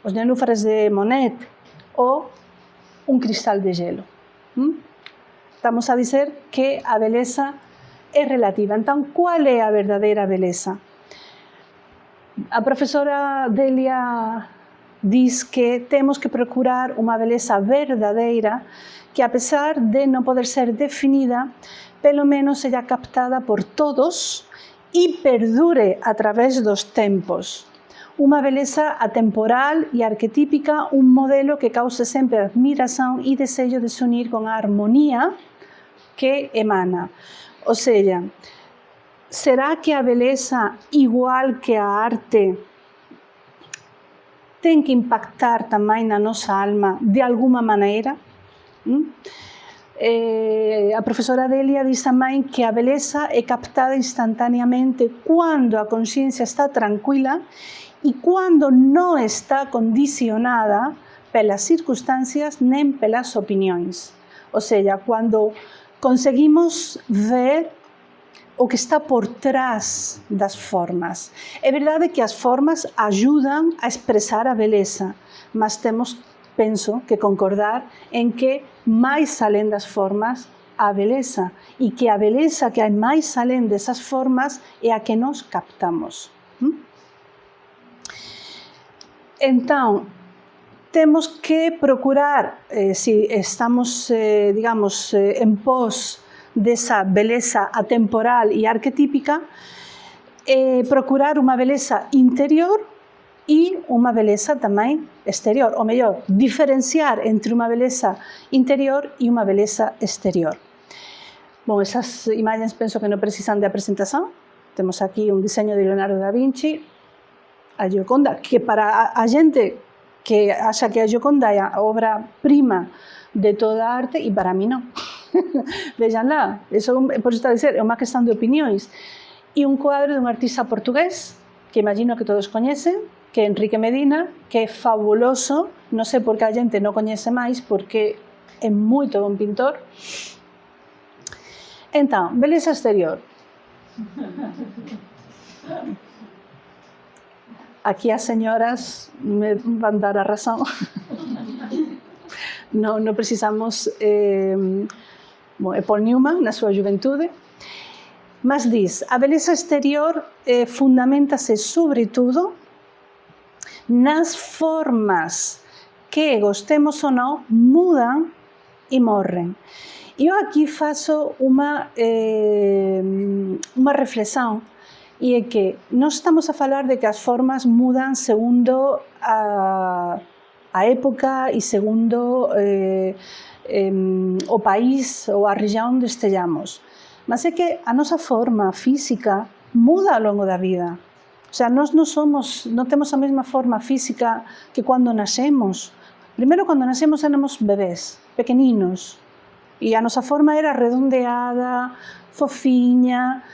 Os nenúfares de Monet, ou un cristal de gelo. Estamos a dizer que a beleza é relativa. Entón, qual é a verdadeira beleza? A profesora Delia diz que temos que procurar unha beleza verdadeira que, a pesar de non poder ser definida, pelo menos seja captada por todos e perdure a través dos tempos. Unha beleza atemporal e arquetípica, un modelo que cause sempre admiración e desejo de se unir con a armonía que emana. Ou seja, será que a beleza, igual que a arte, ten que impactar tamén na nosa alma de alguma maneira? A profesora Delia diz tamén que a beleza é captada instantaneamente cando a consciencia está tranquila e cando non está condicionada pelas circunstancias nem pelas opinións. Ou seja, cando conseguimos ver o que está por trás das formas. É verdade que as formas ajudan a expresar a beleza, mas temos, penso, que concordar en que máis alén das formas a beleza, e que a beleza que hai máis alén desas formas é a que nos captamos. Entón, temos que procurar, se estamos, digamos, en pos desa beleza atemporal e arquetípica, procurar unha beleza interior e unha beleza tamén exterior, ou mellor, diferenciar entre unha beleza interior e unha beleza exterior. Bom, esas imagens penso que non precisan de apresentación. Temos aquí un diseño de Leonardo da Vinci, a Gioconda, que para a xente que acha que a Gioconda é a obra prima de toda a arte, e para mí non. Vejanla, eso, por isso está a dizer, é unha questão de opinións. E un cuadro dun artista portugués, que imagino que todos coñecen, que é Enrique Medina, que é fabuloso, non sei por que a xente non coñece máis, porque é moito bon pintor. Entón, beleza exterior. Aquí as señoras me van dar a razón. Non precisamos... é Paul Newman, na súa juventude. Mas diz, a beleza exterior fundamentase sobretudo nas formas que, gostemos ou non, mudan e morren. Eu aquí faço unha reflexión, e é que nós estamos a falar de que as formas mudan segundo a época e segundo o país ou a región onde estejamos. Mas é que a nosa forma física muda ao longo da vida. O sea, nós non temos a mesma forma física que cando nacemos. Primeiro, cando nacemos éramos bebés, pequeninos, e a nosa forma era redondeada, fofiña.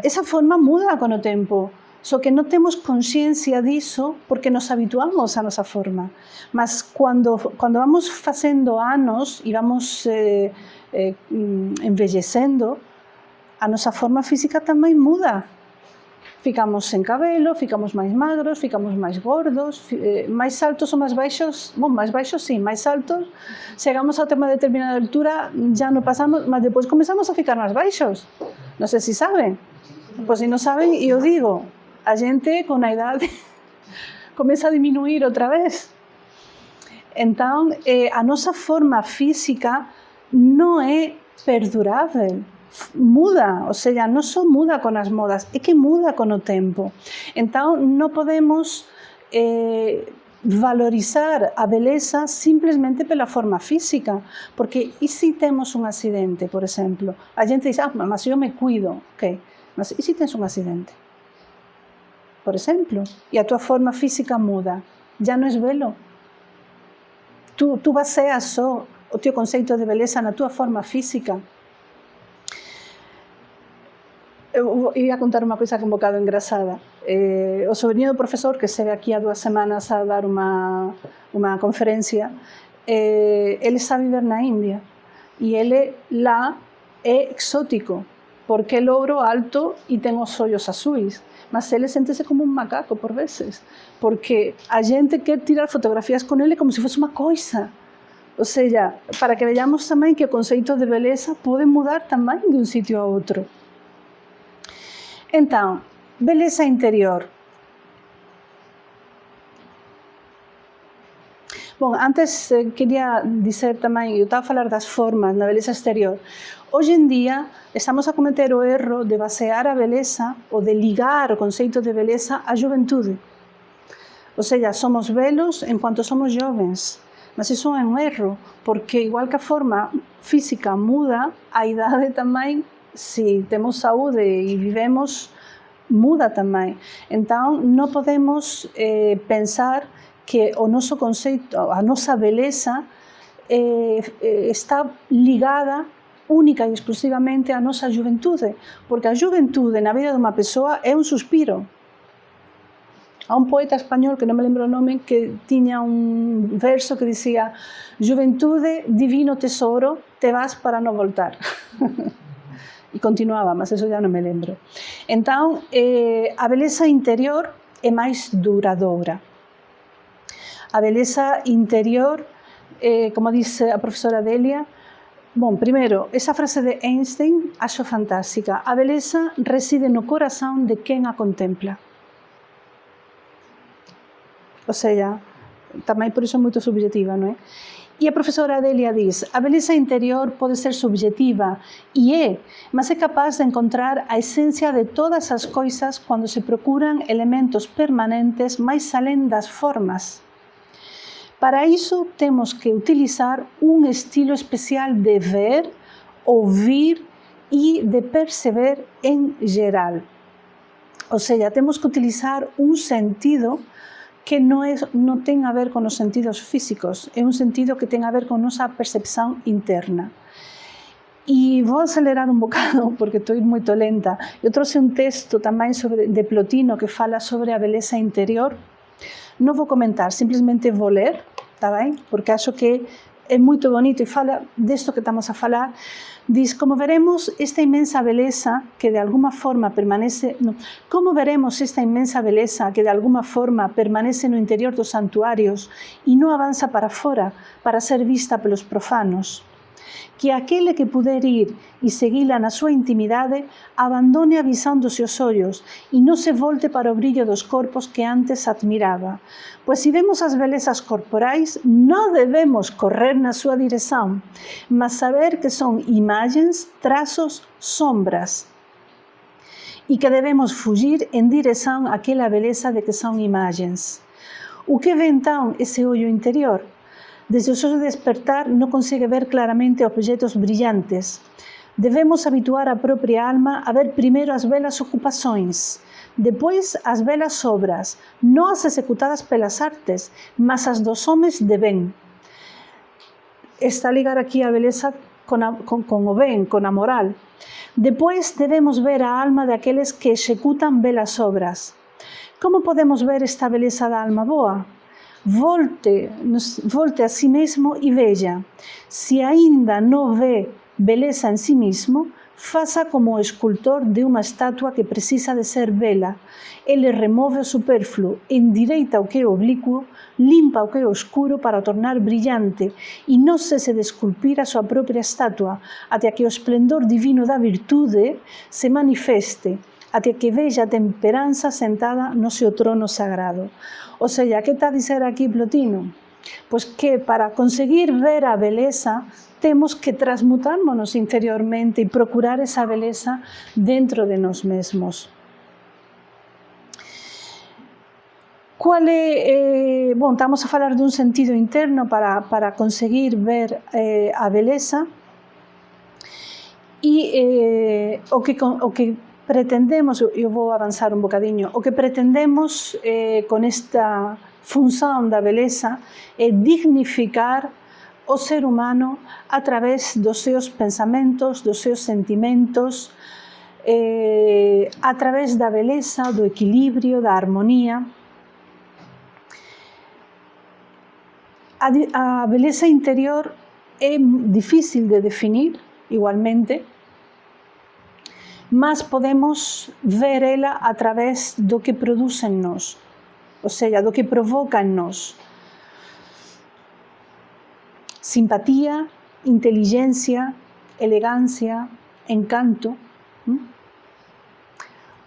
Esa forma muda con o tempo, só que non temos consciencia diso porque nos habituamos a nosa forma. Mas cando vamos facendo anos e vamos envellecendo, a nosa forma física tamén muda. Ficamos sen cabelo, ficamos máis magros, ficamos máis gordos, máis altos ou máis baixos, máis baixos sí, máis altos. Chegamos a ter unha determinada altura, já non pasamos, mas depois comezamos a ficar máis baixos. Non sei se saben. Pois se non saben, eu digo, a xente con a idade comeza a diminuir outra vez. Entón, a nosa forma física non é perdurável, muda, ou seja, non só muda con as modas, é que muda con o tempo. Entón, non podemos valorizar a beleza simplesmente pela forma física, porque e se temos un accidente, por exemplo? A gente diz, mas eu me cuido, ok, mas e se tens un accidente? Por exemplo, e a tua forma física muda, já non és belo. Tu baseas só o teu conceito de beleza na tua forma física. Eu ia contar unha coisa un bocado engraçada. O sobrinho do profesor, que esteve aquí há 2 semanas a dar unha conferencia, ele está a viver na India e ele lá é exótico, porque é louro alto e ten os ollos azuis, mas ele sente-se como un macaco por veces, porque a gente quer tirar fotografías con ele como se fosse unha coisa. Ou seja, para que vejamos tamén que o conceito de beleza pode mudar tamén de un sitio a outro. Então, beleza interior. Bom, antes queria dizer tamén, eu estava a falar das formas na beleza exterior. Hoxe en día estamos a cometer o erro de basear a beleza ou de ligar o conceito de beleza á juventude. Ou seja, somos belos enquanto somos jovens, mas iso é un erro, porque igual que a forma física muda, a idade tamén, se temos saúde e vivemos, muda tamén. Entón, non podemos pensar que o noso conceito, a nosa beleza está ligada única e exclusivamente á nosa juventude, porque a juventude na vida dunha persoa é un suspiro. Há un poeta español, que non me lembro o nome, que tiña un verso que dicía: juventude, divino tesoro, te vas para non voltar. E continuaba, mas eso ya non me lembro. Entón, a beleza interior é máis duradoura. A beleza interior, como dice a profesora Delia, bom, primeiro, esa frase de Einstein acho fantástica. A beleza reside no corazón de quen a contempla. Ou seja, tamén por iso é moito subjetiva, non é? E a profesora Delia diz, a beleza interior pode ser subjetiva, e é, mas é capaz de encontrar a esencia de todas as coisas cando se procuran elementos permanentes máis alén das formas. Para iso temos que utilizar un estilo especial de ver, ouvir e de perceber en geral. Ou seja, temos que utilizar un sentido que non ten a ver con os sentidos físicos, é un sentido que ten a ver con nosa percepción interna. E vou acelerar un bocado, porque estou moito lenta. Eu trouxe un texto tamén de Plotino que fala sobre a beleza interior. Non vou comentar, simplesmente vou ler, está ben? Porque acho que é moito bonito e fala desto que estamos a falar. Diz, como veremos esta inmensa beleza que de alguma forma permanece no interior dos santuarios e non avanza para fora para ser vista pelos profanos. Que aquele que puder ir e seguila na súa intimidade abandone a visão dos seus ollos e non se volte para o brillo dos corpos que antes admiraba. Pois se vemos as belezas corporais, non debemos correr na súa dirección, mas saber que son imagens, trazos, sombras, e que debemos fugir en dirección àquela beleza de que son imagens. O que ve entón ese ollo interior? Desde o seu despertar non consegue ver claramente objetos brillantes. Debemos habituar a propia alma a ver primeiro as belas ocupações, depois as belas obras, non as executadas pelas artes, mas as dos homes de ben. Está a ligar aquí a beleza con o ben, con a moral. Depois debemos ver a alma daqueles que executan belas obras. Como podemos ver esta beleza da alma boa? Volte a si mesmo e veja. Se ainda non ve beleza en si mesmo, faça como o escultor de unha estatua que precisa de ser bela. Ele remove o superfluo, endireita o que é oblicuo, limpa o que é oscuro para o tornar brillante e non cese de esculpir a súa propia estatua até que o esplendor divino da virtude se manifeste, até que veja a temperanza sentada no seu trono sagrado. Ou seja, que está a dizer aquí Plotino? Pois que para conseguir ver a beleza temos que transmutarnos interiormente e procurar esa beleza dentro de nós mesmos. Bom, estamos a falar dun sentido interno para conseguir ver a beleza, e o que pretendemos, eu vou avanzar un bocadiño, o que pretendemos con esta función da beleza é dignificar o ser humano a través dos seus pensamentos, dos seus sentimentos, a través da beleza, do equilibrio, da armonía. A beleza interior é difícil de definir, igualmente, mas podemos ver ela a través do que produce en nós, ou seja, do que provoca en nós. Simpatía, inteligencia, elegancia, encanto.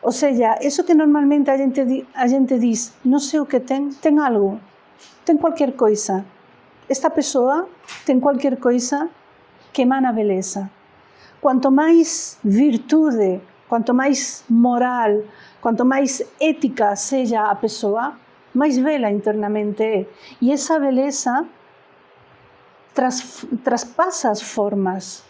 Ou seja, eso que normalmente a gente diz, non sei o que ten algo, ten cualquier coisa. Esta persoa ten cualquier coisa que emana beleza. Quanto máis virtude, quanto máis moral, quanto máis ética seja a persoa, máis bela internamente é. E esa beleza traspasa as formas.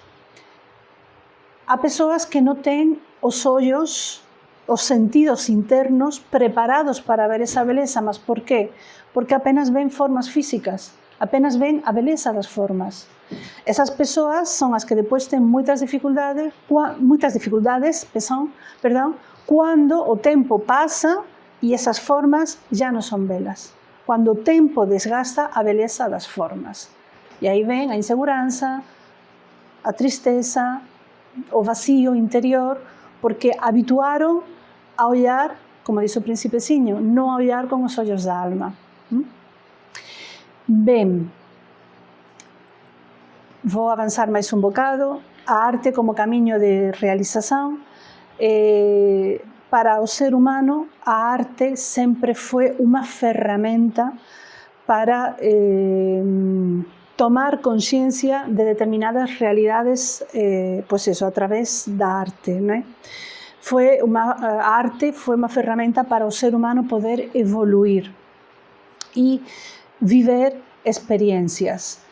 Há persoas que non ten os ollos, os sentidos internos preparados para ver esa beleza, mas por qué? Porque apenas ven formas físicas, apenas ven a beleza das formas. Esas persoas son as que depois ten moitas dificultades, cando o tempo pasa e esas formas já non son belas. Cando o tempo desgasta a beleza das formas. E aí ven a inseguranza, a tristeza, o vacío interior, porque habituaron a ollar, como dice o Principeciño, non a ollar con os ollos da alma. Ben, vou avanzar máis un bocado. A arte como camiño de realización. Para o ser humano, a arte sempre foi unha ferramenta para tomar consciencia de determinadas realidades, pois eso, a través da arte, né? A arte foi unha ferramenta para o ser humano poder evoluir e viver experiencias.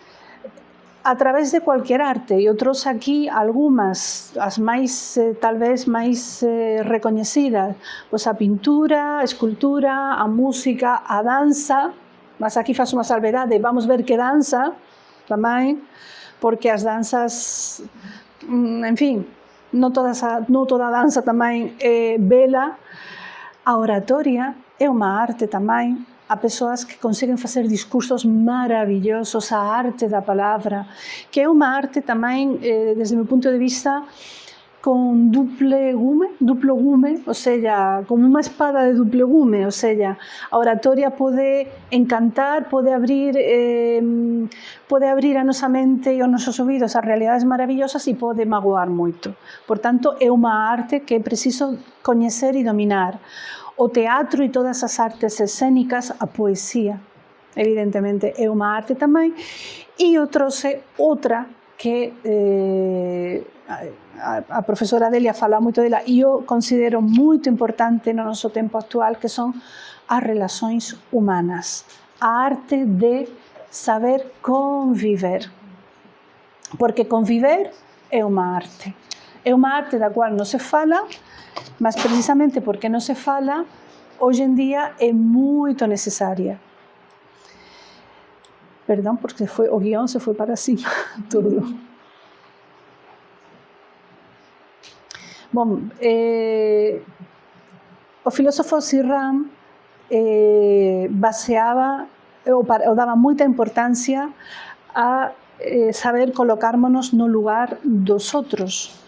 A través de cualquier arte, e eu trouxe aquí algunhas, as máis, talvez máis recoñecidas, pois a pintura, a escultura, a música, a danza, mas aquí faço unha salvedade, vamos ver que danza tamén, porque as danzas, en fin, non toda a danza tamén é bela. A oratoria é unha arte tamén. Há persoas que conseguen facer discursos maravillosos, a arte da palabra, que é unha arte tamén, desde o meu punto de vista, con duplo gume, ou seja, como unha espada de duplo gume, ou seja, a oratoria pode encantar, pode abrir a nosa mente e os nosos ouvidos a realidades maravillosas e pode magoar moito. Por tanto, é unha arte que é preciso coñecer e dominar. O teatro e todas as artes escénicas, a poesía, evidentemente, é unha arte tamén. E eu trouxe outra que a profesora Delia fala moito dela e eu considero moito importante no noso tempo actual, que son as relações humanas. A arte de saber conviver. Porque conviver é unha arte. É unha arte da cual non se fala, mas precisamente porque non se fala, hoxe en día é moito necesaria. Perdón, porque o guión se foi para cima todo. Bom, o filósofo Sirram baseaba ou daba moita importancia a saber colocármonos no lugar dos outros,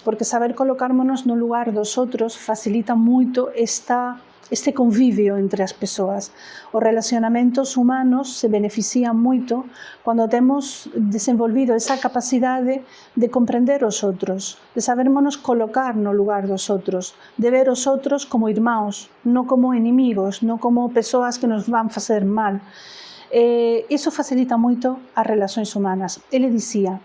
porque saber colocármonos no lugar dos outros facilita moito este convivio entre as persoas. Os relacionamentos humanos se benefician moito cando temos desenvolvido esa capacidade de comprender os outros, de sabermonos colocar no lugar dos outros, de ver os outros como irmáns, non como inimigos, non como persoas que nos van facer mal. Iso facilita moito as relações humanas. Ele dicía: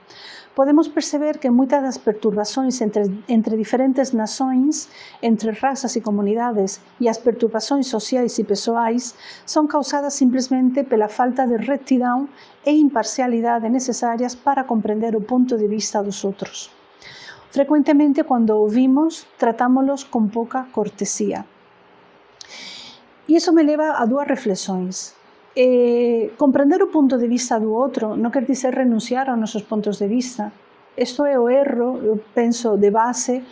podemos perceber que moitas das perturbacións entre diferentes nações, entre razas e comunidades, e as perturbacións sociais e persoais son causadas simplesmente pela falta de rectidão e imparcialidade necesarias para comprender o punto de vista dos outros. Frecuentemente, cando ouvimos, tratámolos con pouca cortesía. E iso me leva a dúas reflexións. Comprender o punto de vista do outro non quer dizer renunciar aos nosos puntos de vista. Isto é o erro, eu penso, de base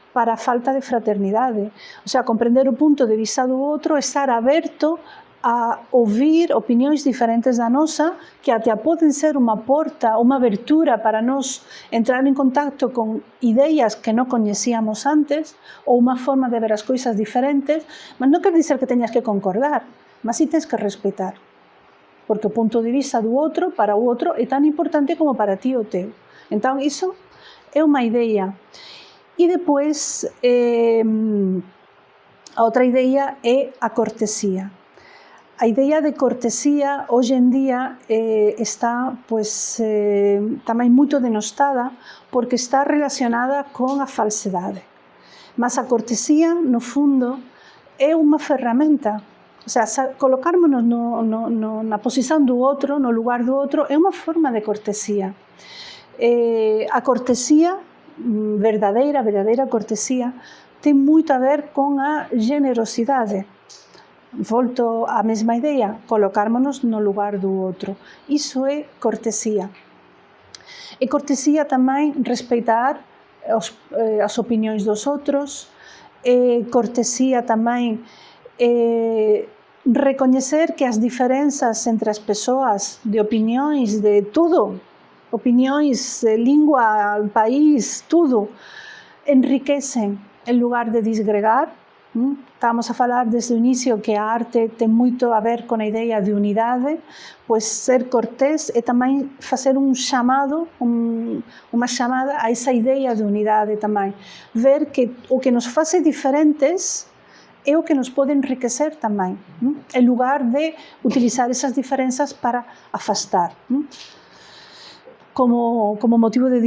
para a falta de fraternidade. O sea, comprender o punto de vista do outro é estar aberto a ouvir opinións diferentes da nosa, que até poden ser unha porta, unha abertura para nos entrar en contacto con ideas que non coñecíamos antes, ou unha forma de ver as coisas diferentes, mas non quer dizer que teñas que concordar, mas si tens que respetar. Porque o punto de vista do outro, para o outro, é tan importante como para ti o teu. Entón, iso é unha idea. E depois, a outra idea é a cortesía. A idea de cortesía, hoxe en día, está tamén moito denostada porque está relacionada con a falsedade. Mas a cortesía, no fundo, é unha ferramenta. O sea, colocármonos na posición do outro, no lugar do outro, é unha forma de cortesía. A cortesía verdadeira cortesía, ten moito a ver con a generosidade. Volto á mesma idea, colocármonos no lugar do outro. Iso é cortesía. E cortesía tamén respeitar as opinións dos outros, cortesía tamén recoñecer que as diferenzas entre as persoas de opinións, de tudo, opinións, lingua, país, tudo, enriquecen en lugar de disgregar. Estamos a falar desde o inicio que a arte ten moito a ver con a idea de unidade, pois ser cortés é tamén facer un chamado, unha chamada a esa idea de unidade tamén. Ver que o que nos face diferentes é o que nos pode enriquecer tamén, en lugar de utilizar esas diferenzas para afastar, como motivo de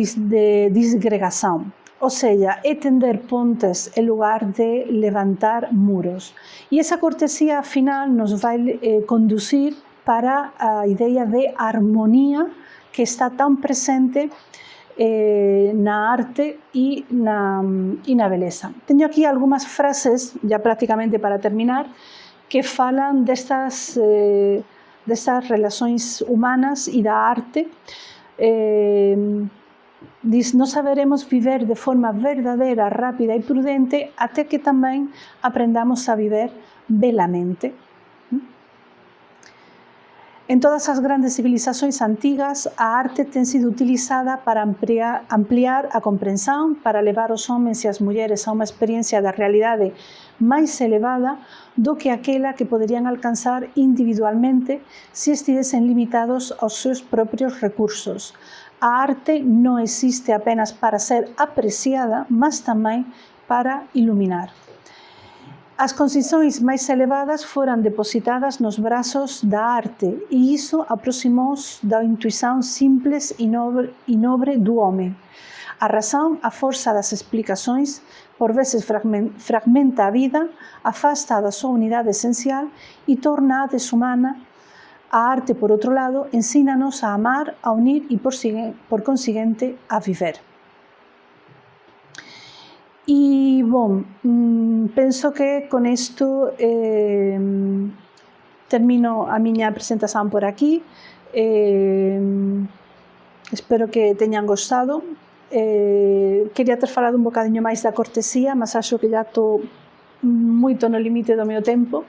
disgregación. O sea, é tender pontes en lugar de levantar muros. E esa cortesía final nos vai conducir para a idea de armonía que está tan presente na arte e na beleza. Teño aquí algunhas frases, ya prácticamente para terminar, que falan destas relacións humanas e da arte. Diz: non saberemos viver de forma verdadeira, rápida e prudente até que tamén aprendamos a viver belamente. En todas as grandes civilizacións antigas, a arte ten sido utilizada para ampliar a comprensión, para levar os homens e as mulleres a unha experiencia da realidade máis elevada do que aquela que poderían alcanzar individualmente se estivesen limitados aos seus propios recursos. A arte non existe apenas para ser apreciada, mas tamén para iluminar. As condicións máis elevadas foran depositadas nos brazos da arte e iso aproximou da intuición simples e nobre do home. A razón, a forza das explicacións, por veces fragmenta a vida, afasta da súa unidade esencial e torna a deshumana. A arte, por outro lado, ensínanos a amar, a unir e, por consiguiente, a viver. E, bom, penso que con isto termino a miña presentación por aquí. Espero que teñan gostado. Quería ter falado un bocadiño máis da cortesía, mas acho que já estou moito no limite do meu tempo.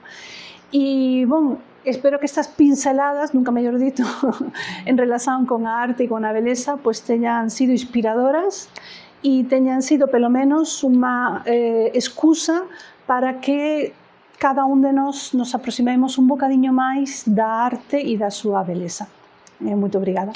E, bom, espero que estas pinceladas, nunca mellor dito, en relación con a arte e con a beleza, pois teñan sido inspiradoras e teñan sido, pelo menos, unha excusa para que cada un de nós nos aproximemos un bocadiño máis da arte e da súa beleza. Moito obrigada.